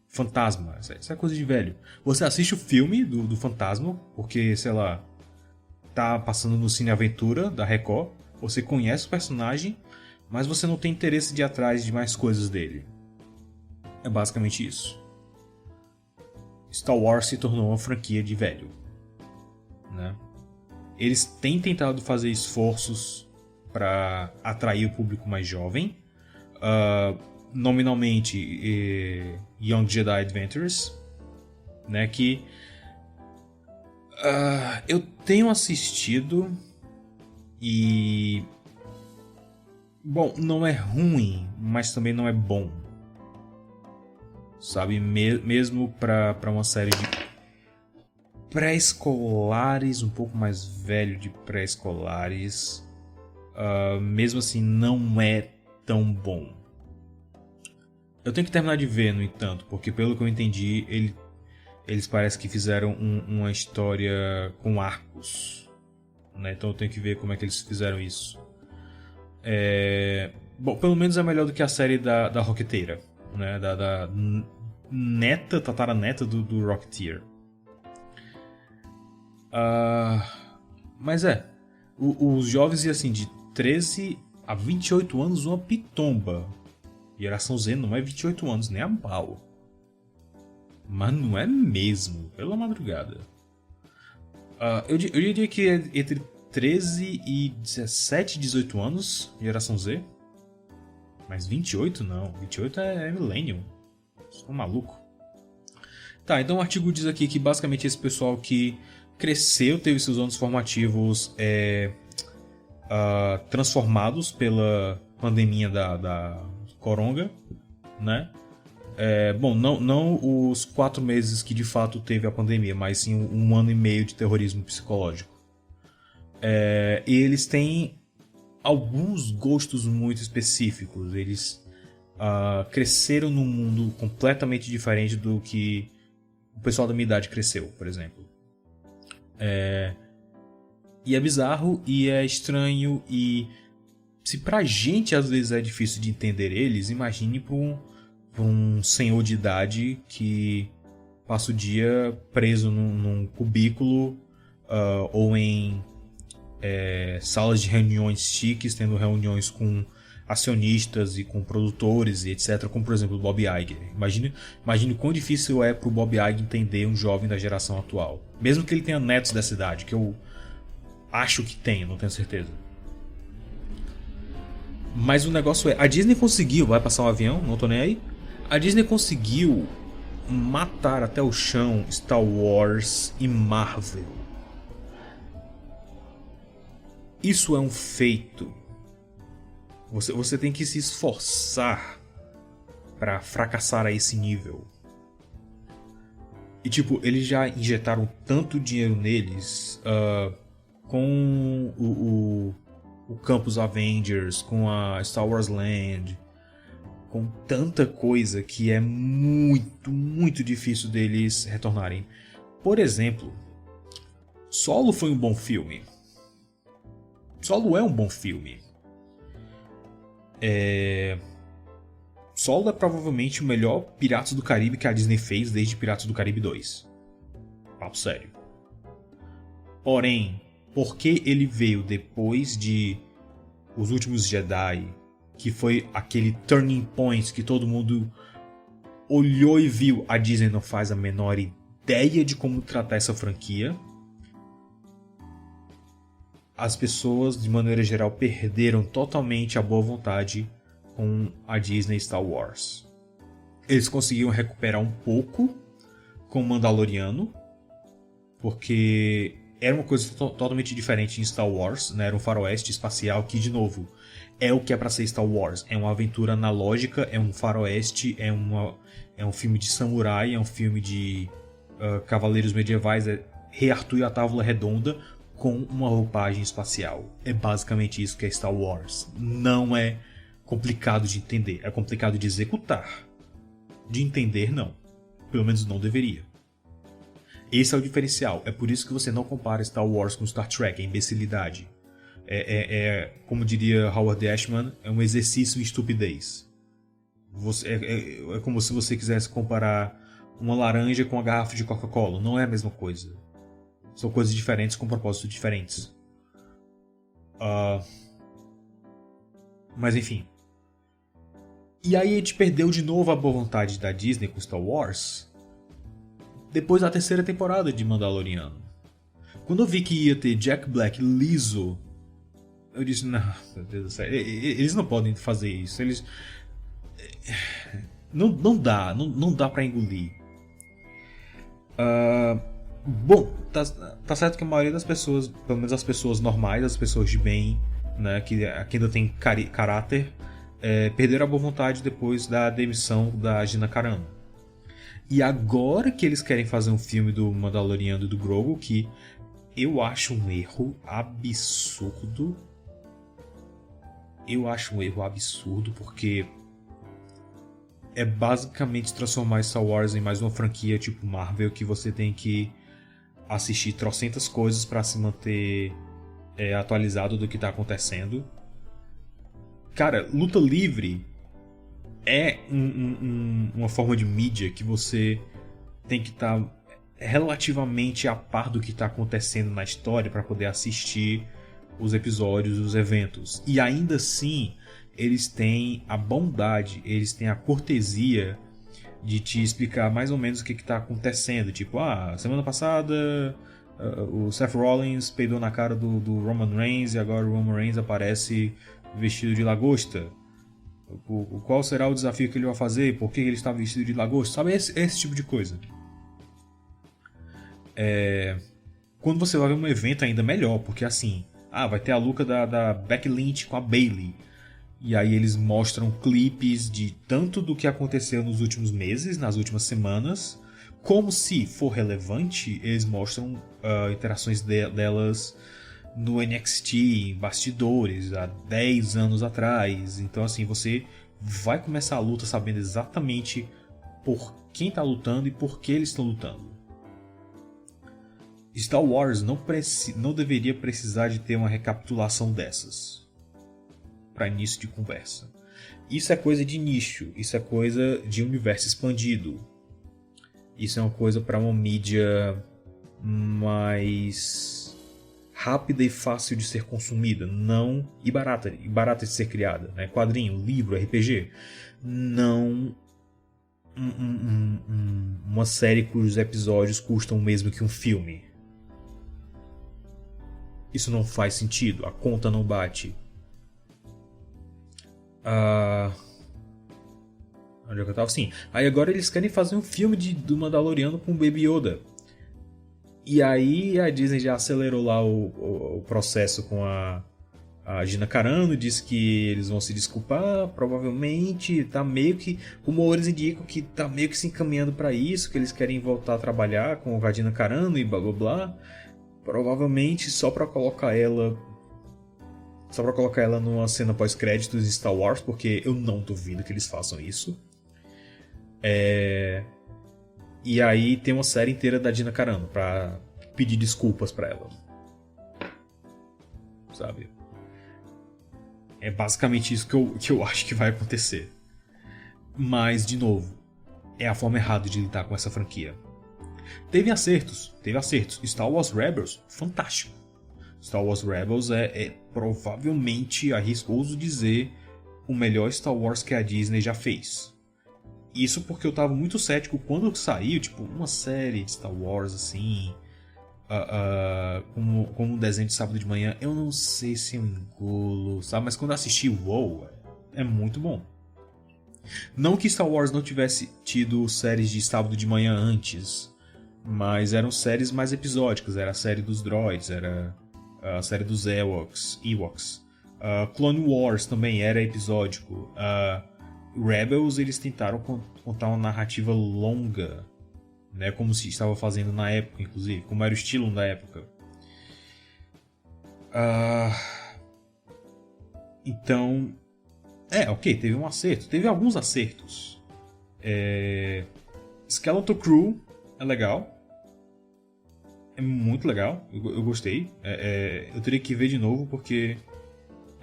Fantasma. Isso é coisa de velho. Você assiste o filme do Fantasma, porque, sei lá, tá passando no Cine Aventura da Record. Você conhece o personagem, mas você não tem interesse de ir atrás de mais coisas dele. É basicamente isso. Star Wars se tornou uma franquia de velho, né? Eles têm tentado fazer esforços para atrair o público mais jovem. Nominalmente, Young Jedi Adventures, né? Que eu tenho assistido e... Bom, não é ruim, mas também não é bom. Sabe? Mesmo para uma série de pré-escolares, um pouco mais velho de pré-escolares, mesmo assim não é tão bom. Eu tenho que terminar de ver, no entanto, porque pelo que eu entendi, eles parecem que fizeram uma história com arcos, né? Então eu tenho que ver como é que eles fizeram isso. Bom, pelo menos é melhor do que a série da Rocketeira, né? Da tataraneta do Rocketeer. Mas os jovens assim, de 13 a 28 anos, uma pitomba. Geração Z não é 28 anos, nem a pau. Mas não é mesmo, pela madrugada. Eu diria que é entre 13 e 17, 18 anos, geração Z. Mas 28 não, 28 é millennium. Sou maluco. Tá, então o artigo diz aqui que basicamente esse pessoal que cresceu, teve seus anos formativos transformados pela pandemia da coronga, né? Bom, não os 4 meses que de fato teve a pandemia, mas sim 1 ano e meio de terrorismo psicológico. E eles têm alguns gostos muito específicos. Eles cresceram num mundo completamente diferente do que o pessoal da minha idade cresceu, por exemplo. E é bizarro, e é estranho, e se pra gente às vezes é difícil de entender eles, imagine pra um senhor de idade que passa o dia preso num cubículo ou em salas de reuniões chiques, tendo reuniões com acionistas e com produtores e etc, como por exemplo o Bob Iger. Imagine quão difícil é pro Bob Iger entender um jovem da geração atual, mesmo que ele tenha netos dessa idade, que eu acho que tem, não tenho certeza. Mas o negócio a Disney conseguiu, vai passar um avião, não tô nem aí. A Disney conseguiu matar até o chão Star Wars e Marvel. Isso é um feito. Você tem que se esforçar pra fracassar a esse nível. E tipo, eles já injetaram tanto dinheiro neles com o Campus Avengers, com a Star Wars Land, com tanta coisa que é muito, muito difícil deles retornarem. Por exemplo, Solo foi um bom filme. Solo é um bom filme. Solo é provavelmente o melhor Piratas do Caribe que a Disney fez desde Piratas do Caribe 2. Papo sério. Porém, porque ele veio depois de Os Últimos Jedi, que foi aquele turning point que todo mundo olhou e viu. A Disney não faz a menor ideia de como tratar essa franquia. As pessoas, de maneira geral, perderam totalmente a boa vontade com a Disney Star Wars. Eles conseguiram recuperar um pouco com o Mandaloriano, porque era uma coisa totalmente diferente em Star Wars, né? Era um faroeste espacial que, de novo, é o que é pra ser Star Wars. É uma aventura analógica, é um faroeste, é um filme de samurai, é um filme de cavaleiros medievais, é Rei Arthur e a Távola Redonda com uma roupagem espacial. É basicamente isso que é Star Wars. Não é complicado de entender, é complicado de executar. De entender, não. Pelo menos não deveria. Esse é o diferencial. É por isso que você não compara Star Wars com Star Trek, é imbecilidade. Como diria Howard Ashman, é um exercício em estupidez. É como se você quisesse comparar uma laranja com uma garrafa de Coca-Cola. Não é a mesma coisa. São coisas diferentes com propósitos diferentes. Mas enfim. E aí a gente perdeu de novo a boa vontade da Disney com Star Wars depois da terceira temporada de Mandaloriano. Quando eu vi que ia ter Jack Black liso, eu disse, não, meu Deus do céu, eles não podem fazer isso. Eles... Não dá pra engolir. Bom, tá certo que a maioria das pessoas, pelo menos as pessoas normais, as pessoas de bem, né, que ainda tem caráter, perderam a boa vontade depois da demissão da Gina Carano. E agora que eles querem fazer um filme do Mandaloriano e do Grogu, que eu acho um erro absurdo. Eu acho um erro absurdo, porque é basicamente transformar Star Wars em mais uma franquia tipo Marvel, que você tem que assistir trocentas coisas para se manter atualizado do que tá acontecendo. Cara, luta livre é uma forma de mídia que você tem que estar relativamente a par do que está acontecendo na história para poder assistir os episódios, os eventos. E ainda assim, eles têm a bondade, eles têm a cortesia de te explicar mais ou menos o que está acontecendo. Tipo, semana passada o Seth Rollins peidou na cara do Roman Reigns e agora o Roman Reigns aparece vestido de lagosta. Qual será o desafio que ele vai fazer? Por que ele está vestido de lagosta? Sabe, esse tipo de coisa. Quando você vai ver um evento ainda melhor, porque assim, vai ter a luta da Becky Lynch com a Bayley. E aí eles mostram clipes de tanto do que aconteceu nos últimos meses, nas últimas semanas, como se for relevante, eles mostram interações delas no NXT, em bastidores, há 10 anos atrás. Então assim, você vai começar a luta sabendo exatamente por quem está lutando e por que eles estão lutando. Star Wars não deveria precisar de ter uma recapitulação dessas para início de conversa. Isso é coisa de nicho, isso é coisa de universo expandido. Isso é uma coisa para uma mídia mais rápida e fácil de ser consumida, não e barata de ser criada, né? Quadrinho, livro, RPG, não uma série cujos episódios custam o mesmo que um filme. Isso não faz sentido, a conta não bate. Onde é que eu tava? Sim. Aí agora eles querem fazer um filme do Mandaloriano com o Baby Yoda. E aí a Disney já acelerou lá o processo com a Gina Carano, disse que eles vão se desculpar, provavelmente tá meio que, rumores indicam que tá meio que se encaminhando para isso, que eles querem voltar a trabalhar com a Gina Carano e blá blá blá. Provavelmente só pra colocar ela numa cena pós-créditos de Star Wars, porque eu não duvido que eles façam isso. E aí tem uma série inteira da Gina Carano pra pedir desculpas pra ela. Sabe? É basicamente isso que eu acho que vai acontecer. Mas, de novo, é a forma errada de lidar com essa franquia. Teve acertos. Star Wars Rebels, fantástico. Star Wars Rebels é provavelmente, arriscoso dizer, o melhor Star Wars que a Disney já fez. Isso porque eu tava muito cético quando saiu, tipo, uma série de Star Wars assim, como um desenho de sábado de manhã, eu não sei se eu engulo, sabe? Mas quando eu assisti, uou, é muito bom. Não que Star Wars não tivesse tido séries de sábado de manhã antes, mas eram séries mais episódicas. Era a série dos droids, era a série dos Ewoks. Clone Wars também era episódico. Rebels, eles tentaram contar uma narrativa longa, né, como se estava fazendo na época, inclusive, como era o estilo da época. Então, ok, teve um acerto, teve alguns acertos. Skeleton Crew é legal, é muito legal, eu gostei. Eu teria que ver de novo porque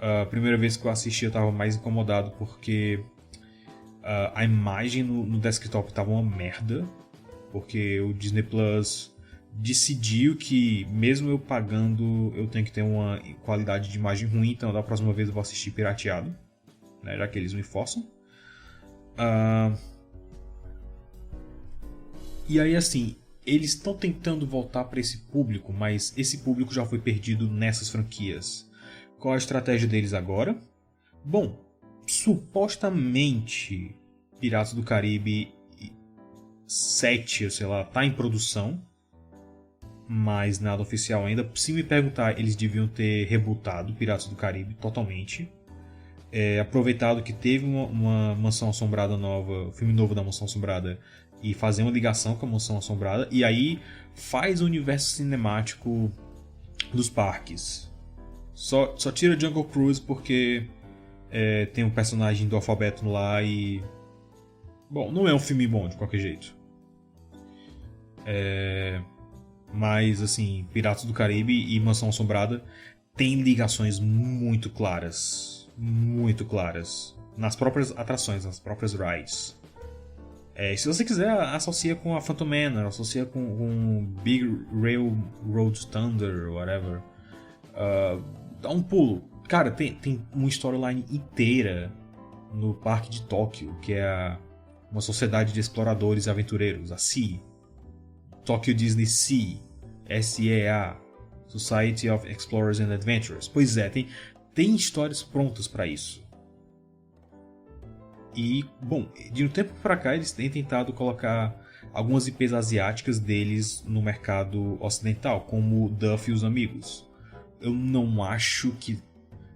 a primeira vez que eu assisti eu estava mais incomodado porque a imagem no desktop estava uma merda, porque o Disney Plus decidiu que mesmo eu pagando eu tenho que ter uma qualidade de imagem ruim, então da próxima vez eu vou assistir pirateado, né, já que eles me forçam. E aí assim, eles estão tentando voltar para esse público, mas esse público já foi perdido nessas franquias. Qual a estratégia deles agora? Bom, supostamente Piratas do Caribe 7, sei lá, tá em produção, mas nada oficial ainda. Se me perguntar, eles deviam ter rebootado Piratas do Caribe totalmente. Aproveitado que teve uma Mansão Assombrada nova, um filme novo da Mansão Assombrada, e fazer uma ligação com a Mansão Assombrada, e aí faz o universo cinemático dos parques. Só tira Jungle Cruise porque tem um personagem do alfabeto lá e... Bom, não é um filme bom de qualquer jeito. Mas, assim, Piratas do Caribe e Mansão Assombrada têm ligações muito claras. Muito claras. Nas próprias atrações, nas próprias rides. Se você quiser, associa com a Phantom Manor, associa com Big Railroad Thunder, whatever. Dá um pulo. Cara, tem uma storyline inteira no Parque de Tóquio, que é uma sociedade de exploradores e aventureiros, a SEA. Tokyo Disney Sea, SEA, Society of Explorers and Adventurers. Pois é, tem histórias prontas para isso. E, bom, de um tempo pra cá eles têm tentado colocar algumas IPs asiáticas deles no mercado ocidental, como Duff e os Amigos. Eu não acho que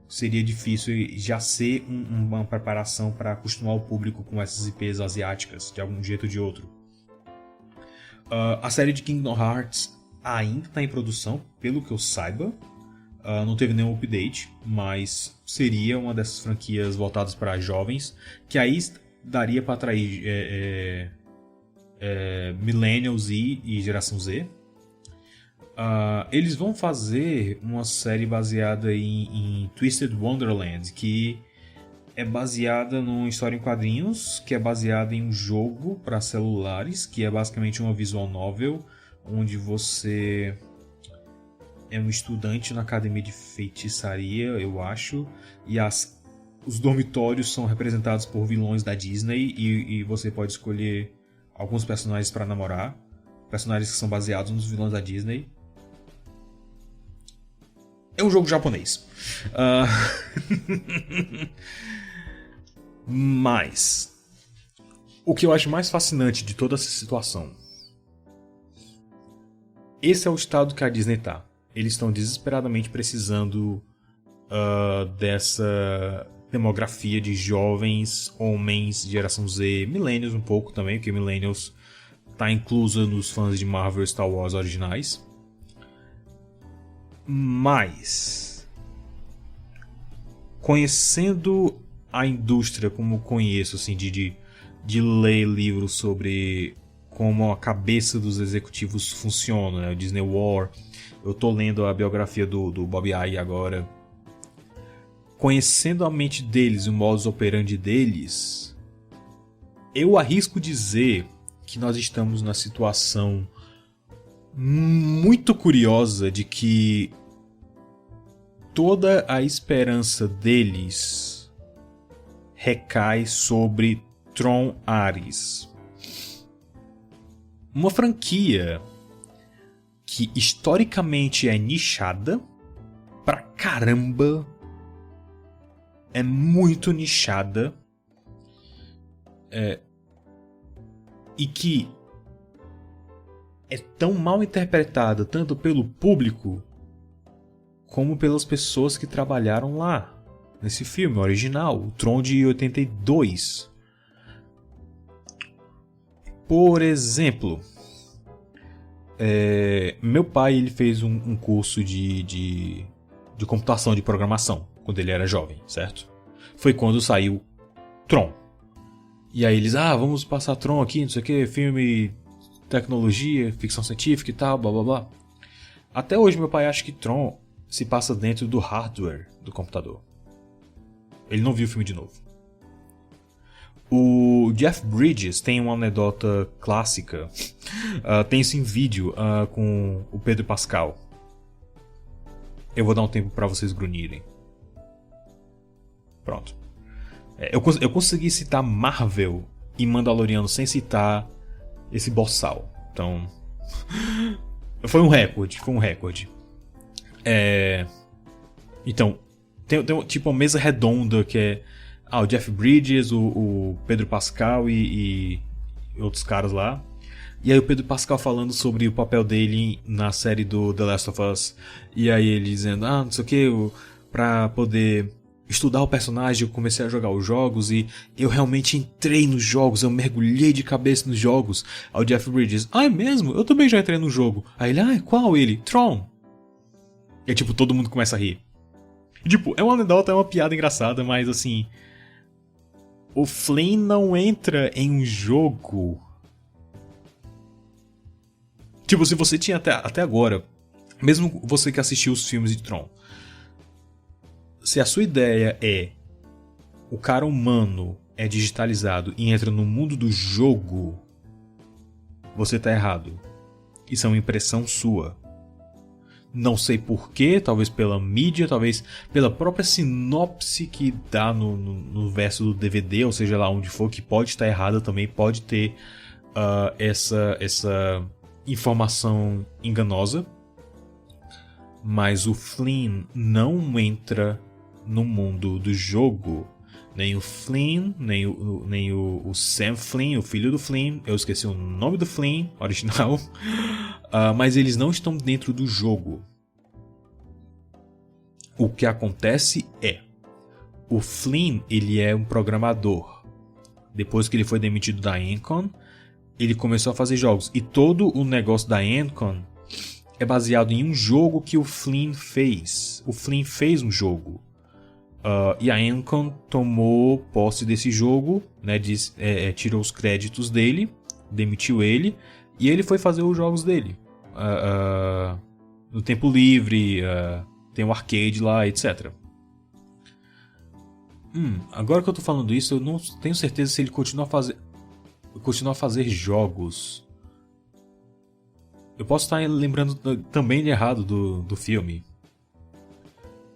seria difícil já ser uma preparação para acostumar o público com essas IPs asiáticas, de algum jeito ou de outro. A série de Kingdom Hearts ainda está em produção, pelo que eu saiba. Não teve nenhum update, mas seria uma dessas franquias voltadas para jovens, que aí daria para atrair Millennials e Geração Z. Eles vão fazer uma série baseada em Twisted Wonderland, que é baseada numa história em quadrinhos, que é baseada em um jogo para celulares, que é basicamente uma visual novel, onde você é um estudante na academia de feitiçaria, eu acho, e os dormitórios são representados por vilões da Disney, e você pode escolher alguns personagens para namorar, personagens que são baseados nos vilões da Disney. É um jogo japonês. Mas o que eu acho mais fascinante de toda essa situação, esse é o estado que a Disney tá. Eles estão desesperadamente precisando dessa demografia de jovens, homens, geração Z, millennials um pouco também, porque millennials tá inclusa nos fãs de Marvel e Star Wars originais. Mas, conhecendo a indústria como conheço, assim, de ler livros sobre como a cabeça dos executivos funciona, né? O Disney War, eu tô lendo a biografia do Bob Iger agora. Conhecendo a mente deles e o modus operandi deles, eu arrisco dizer que nós estamos na situação muito curiosa de que toda a esperança deles recai sobre Tron Ares. Uma franquia que historicamente é nichada pra caramba, é muito nichada, e que é tão mal interpretada tanto pelo público como pelas pessoas que trabalharam lá nesse filme original, o Tron de 82. Por exemplo, meu pai ele fez um curso de computação, de programação, quando ele era jovem, certo? Foi quando saiu Tron. E aí eles, vamos passar Tron aqui, não sei o que, filme, tecnologia, ficção científica e tal, blá blá blá. Até hoje meu pai acha que Tron se passa dentro do hardware do computador. Ele não viu o filme de novo. O Jeff Bridges tem uma anedota clássica, tem isso em vídeo com o Pedro Pascal. Eu vou dar um tempo pra vocês grunhirem. Pronto. Eu consegui citar Marvel e Mandaloriano sem citar esse boçal. Então, foi um recorde. Então, tem tipo uma mesa redonda que é o Jeff Bridges, o Pedro Pascal e outros caras lá. E aí o Pedro Pascal falando sobre o papel dele na série do The Last of Us. E aí ele dizendo, não sei o que, pra poder estudar o personagem eu comecei a jogar os jogos e eu realmente entrei nos jogos, eu mergulhei de cabeça nos jogos. Aí o Jeff Bridges, é mesmo? Eu também já entrei no jogo. Aí ele, qual ele? Tron. E aí, tipo, todo mundo começa a rir. E, tipo, é uma anedota, é uma piada engraçada, mas assim, o Flynn não entra em um jogo. Tipo, se você tinha até agora, mesmo você que assistiu os filmes de Tron, se a sua ideia é o cara humano é digitalizado e entra no mundo do jogo, você tá errado. Isso é uma impressão sua. Não sei porquê, talvez pela mídia, talvez pela própria sinopse que dá no verso do DVD, ou seja lá onde for, que pode estar errada também, pode ter essa informação enganosa. Mas o Flynn não entra no mundo do jogo. Nem o Flynn, nem o Sam Flynn, o filho do Flynn. Eu esqueci o nome do Flynn original. Mas eles não estão dentro do jogo. O que acontece é, o Flynn ele é um programador. Depois que ele foi demitido da Encon, ele começou a fazer jogos. E todo o negócio da Encon é baseado em um jogo que o Flynn fez. O Flynn fez um jogo. E a Encon tomou posse desse jogo, né, tirou os créditos dele, demitiu ele, e ele foi fazer os jogos dele. No tempo livre, tem um arcade lá, etc. Agora que eu tô falando isso, eu não tenho certeza se ele continua a fazer jogos. Eu posso estar lembrando também de errado do filme.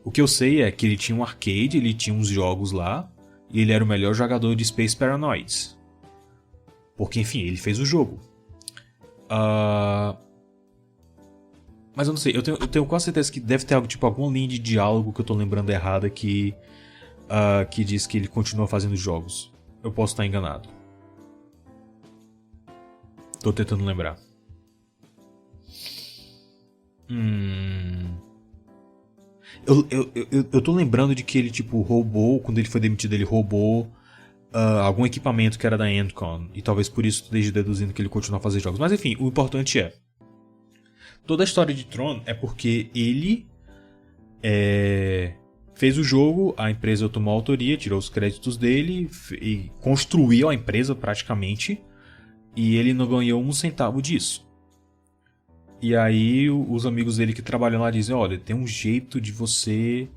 O que eu sei é que ele tinha um arcade, ele tinha uns jogos lá, e ele era o melhor jogador de Space Paranoids. Porque, enfim, ele fez o jogo. Mas eu não sei, eu tenho quase certeza que deve ter alguma linha de diálogo que eu tô lembrando errada que diz que ele continua fazendo jogos. Eu posso estar enganado. Tô tentando lembrar. Eu tô lembrando de que ele roubou, quando ele foi demitido ele roubou algum equipamento que era da Encon. E talvez por isso esteja deduzindo que ele continua a fazer jogos. Mas enfim, o importante é, toda a história de Tron é porque ele fez o jogo, a empresa tomou a autoria, tirou os créditos dele e construiu a empresa praticamente. E ele não ganhou um centavo disso. E aí os amigos dele que trabalham lá dizem, olha, tem um jeito de você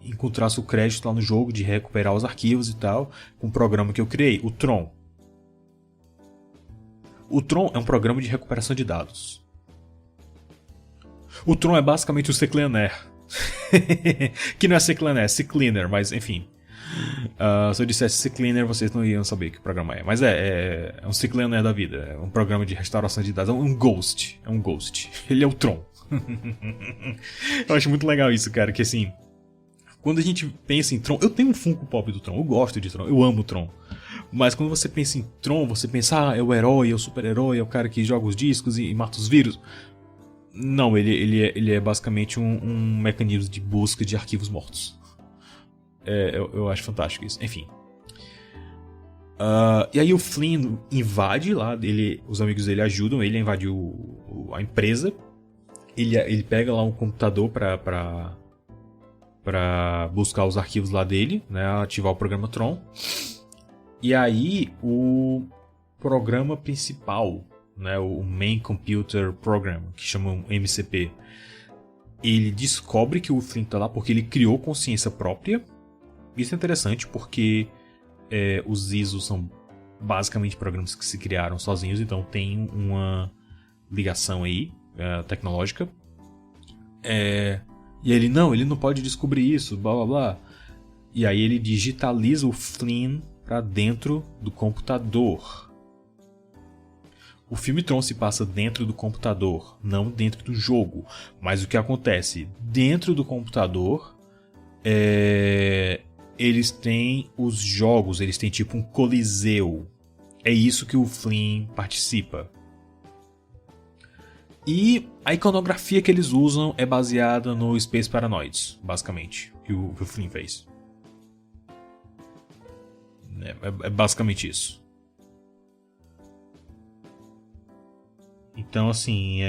encontrar seu crédito lá no jogo, de recuperar os arquivos e tal, com um programa que eu criei, o Tron. O Tron é um programa de recuperação de dados. O Tron é basicamente o Secleaner, Que não é CCleaner, é CCleaner, mas enfim. Se eu dissesse CCleaner, vocês não iam saber que programa é. Mas é um CCleaner da vida. É um programa de restauração de dados. É um Ghost. É um Ghost. Ele é o Tron. Eu acho muito legal isso, cara. Que assim, quando a gente pensa em Tron... Eu tenho um Funko Pop do Tron. Eu gosto de Tron. Eu amo o Tron. Mas quando você pensa em Tron, você pensa, é o herói, é o super-herói, é o cara que joga os discos e mata os vírus. Não, ele é basicamente um mecanismo de busca de arquivos mortos. Eu acho fantástico isso. Enfim. E aí o Flynn invade lá, os amigos dele ajudam ele a invadir a empresa. Ele pega lá um computador pra buscar os arquivos lá dele, né, ativar o programa Tron. E aí o programa principal, né, o Main Computer Program, que chamam MCP, ele descobre que o Flynn tá lá porque ele criou consciência própria. Isso é interessante porque os ISOs são basicamente programas que se criaram sozinhos, então tem uma ligação aí tecnológica. E ele não pode descobrir isso, blá blá blá. E aí ele digitaliza o Flynn para dentro do computador. O filme Tron se passa dentro do computador, não dentro do jogo. Mas o que acontece? Dentro do computador, eles têm os jogos, eles têm tipo um coliseu. É isso que o Flynn participa. E a iconografia que eles usam é baseada no Space Paranoids, basicamente, que o Flynn fez. É basicamente isso. Então, assim,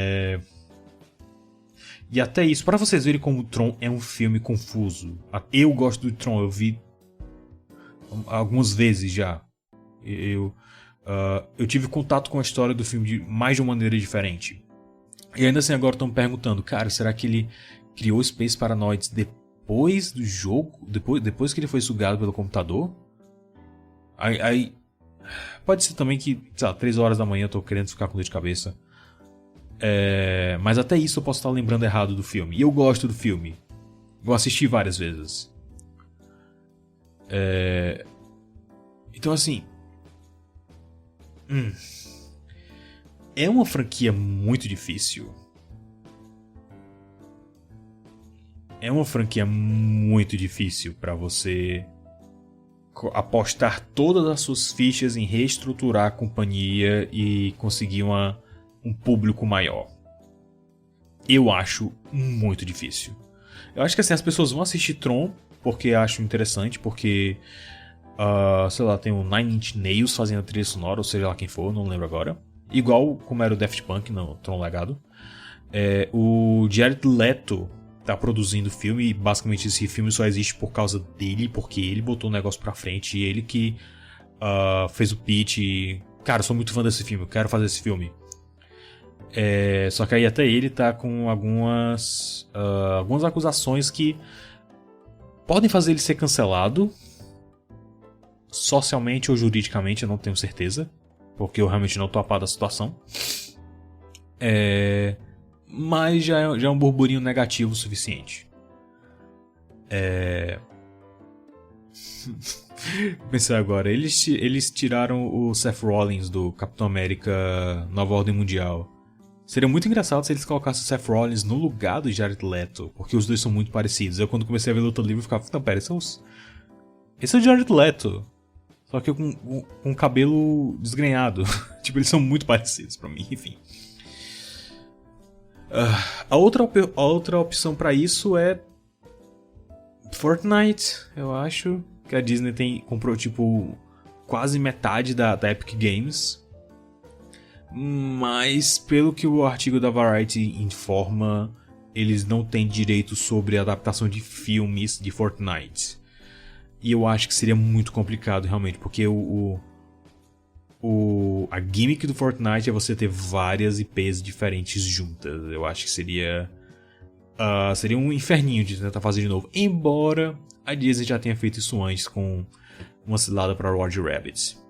E até isso, pra vocês verem como o Tron é um filme confuso. Eu gosto do Tron, eu vi algumas vezes já. Eu tive contato com a história do filme de mais de uma maneira diferente. E ainda assim agora estão me perguntando, cara, será que ele criou Space Paranoids depois do jogo? Depois que ele foi sugado pelo computador? Aí pode ser também que, sei lá, 3 horas da manhã eu tô querendo ficar com dor de cabeça. Mas até isso eu posso estar lembrando errado do filme. E eu gosto do filme. Vou assistir várias vezes. Então assim... É uma franquia muito difícil. É uma franquia muito difícil pra você apostar todas as suas fichas em reestruturar a companhia e conseguir um público maior. Eu acho muito difícil. Eu acho que assim, as pessoas vão assistir Tron porque acham interessante, porque sei lá, tem o Nine Inch Nails fazendo a trilha sonora, ou seja lá quem for, não lembro agora. Igual como era o Daft Punk no Tron Legado. O Jared Leto tá produzindo o filme, e basicamente esse filme só existe por causa dele, porque ele botou o negócio pra frente, e ele que fez o pitch. Cara, eu sou muito fã desse filme, eu quero fazer esse filme. Só que aí até ele tá com algumas acusações que podem fazer ele ser cancelado, socialmente ou juridicamente, eu não tenho certeza, porque eu realmente não tô a par da situação. Mas já é um burburinho negativo o suficiente. Pensei agora, eles tiraram o Seth Rollins do Capitão América Nova Ordem Mundial. Seria muito engraçado se eles colocassem o Seth Rollins no lugar do Jared Leto, porque os dois são muito parecidos. Eu quando comecei a ver luta livre eu ficava, não, pera, esse é o Jared Leto, só que com cabelo desgrenhado. Tipo, eles são muito parecidos pra mim, enfim. A outra opção pra isso é Fortnite, eu acho. Que a Disney comprou tipo quase metade da Epic Games. Mas pelo que o artigo da Variety informa, eles não têm direito sobre a adaptação de filmes de Fortnite. E eu acho que seria muito complicado realmente, porque a gimmick do Fortnite é você ter várias IPs diferentes juntas. Eu acho que seria um inferninho de tentar fazer de novo. Embora a Disney já tenha feito isso antes com uma cilada para Roger Rabbit.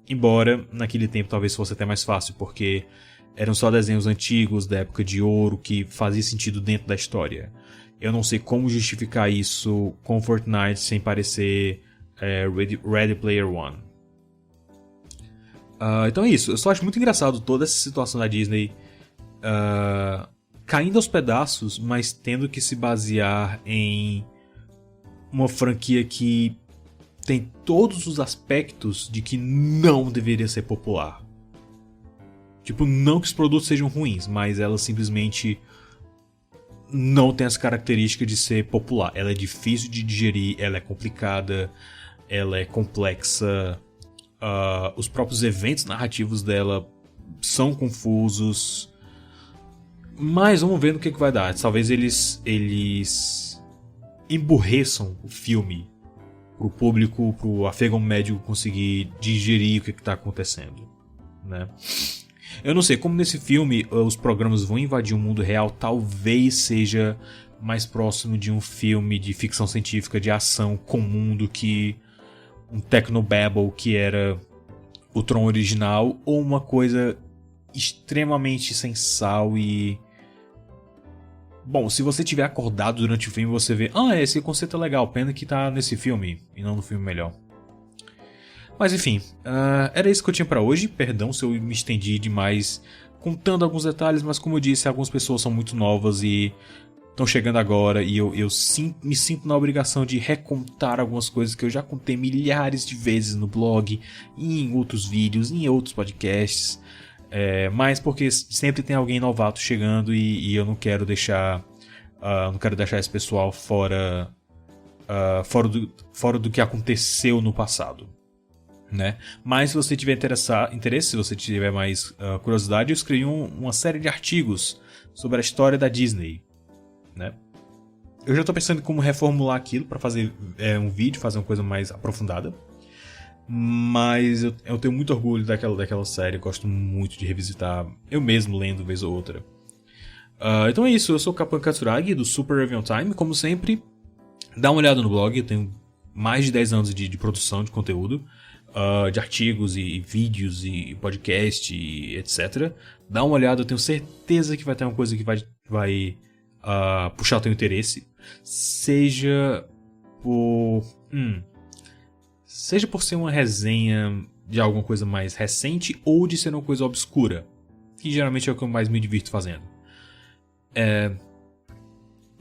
Embora naquele tempo talvez fosse até mais fácil, porque eram só desenhos antigos da época de ouro que fazia sentido dentro da história. Eu não sei como justificar isso com Fortnite sem parecer Ready Player One. Então é isso. Eu só acho muito engraçado toda essa situação da Disney caindo aos pedaços, mas tendo que se basear em uma franquia que tem todos os aspectos de que não deveria ser popular. Tipo, não que os produtos sejam ruins, mas ela simplesmente não tem as características de ser popular. Ela é difícil de digerir, ela é complicada, ela é complexa. Os próprios eventos narrativos dela são confusos. Mas vamos ver no que vai dar. Talvez eles emburreçam o filme pro público, pro afegão médio conseguir digerir o que está acontecendo, né? Eu não sei, como nesse filme os programas vão invadir o mundo real, talvez seja mais próximo de um filme de ficção científica, de ação comum do que um Technobabble que era o Tron original, ou uma coisa extremamente sem sal e... Bom, se você tiver acordado durante o filme, você vê, esse conceito é legal, pena que tá nesse filme e não no filme melhor. Mas enfim, era isso que eu tinha pra hoje. Perdão se eu me estendi demais contando alguns detalhes, mas como eu disse, algumas pessoas são muito novas e estão chegando agora, e eu me sinto na obrigação de recontar algumas coisas que eu já contei milhares de vezes no blog, em outros vídeos, em outros podcasts. Mas porque sempre tem alguém novato chegando e eu não quero deixar esse pessoal fora do que aconteceu no passado, né? Mas se você tiver interesse, se você tiver mais curiosidade, eu escrevi uma série de artigos sobre a história da Disney, né? Eu já estou pensando em como reformular aquilo para fazer um vídeo, fazer uma coisa mais aprofundada. Mas eu tenho muito orgulho daquela série, gosto muito de revisitar, eu mesmo lendo vez ou outra. Então é isso, eu sou o Kapan Katsuragi do Super Review Time. Como sempre, dá uma olhada no blog, eu tenho mais de 10 anos de produção de conteúdo, de artigos e vídeos e podcast e etc. Dá uma olhada, eu tenho certeza que vai ter uma coisa que vai puxar o teu interesse. Seja por ser uma resenha de alguma coisa mais recente ou de ser uma coisa obscura, que geralmente é o que eu mais me divirto fazendo.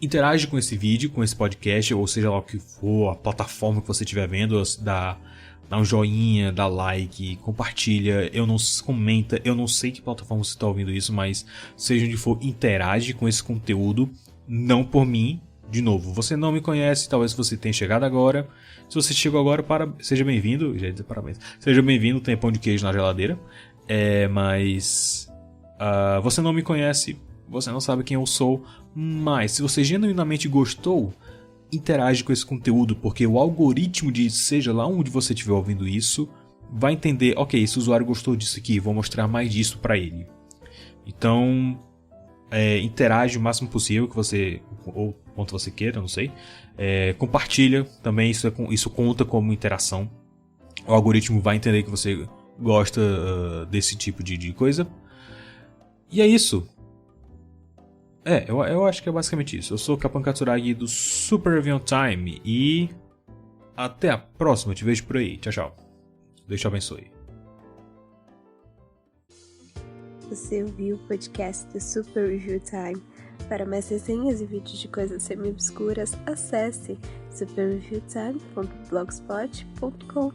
Interage com esse vídeo, com esse podcast, ou seja lá o que for, a plataforma que você estiver vendo, dá um joinha, dá like, compartilha, comenta, eu não sei que plataforma você está ouvindo isso, mas seja onde for, interage com esse conteúdo, não por mim. De novo, você não me conhece, talvez você tenha chegado agora. Se você chegou agora, seja bem-vindo. Já ia dizer parabéns. Seja bem-vindo, tem pão de queijo na geladeira. Mas você não me conhece, você não sabe quem eu sou. Mas se você genuinamente gostou, interage com esse conteúdo, porque o algoritmo seja lá onde você estiver ouvindo isso, vai entender, ok, esse usuário gostou disso aqui, vou mostrar mais disso para ele. Então, interage o máximo possível que você, ou quanto você queira, não sei. Compartilha também, isso conta como interação. O algoritmo vai entender que você gosta desse tipo de coisa. E é isso. Eu acho que é basicamente isso. Eu sou o Kapan Katsuragi do Super Review Time e até a próxima. Te vejo por aí. Tchau, tchau. Deus te abençoe. Você ouviu o podcast do Super Review Time. Para mais resenhas e vídeos de coisas semi-obscuras, acesse superreviewtime.blogspot.com.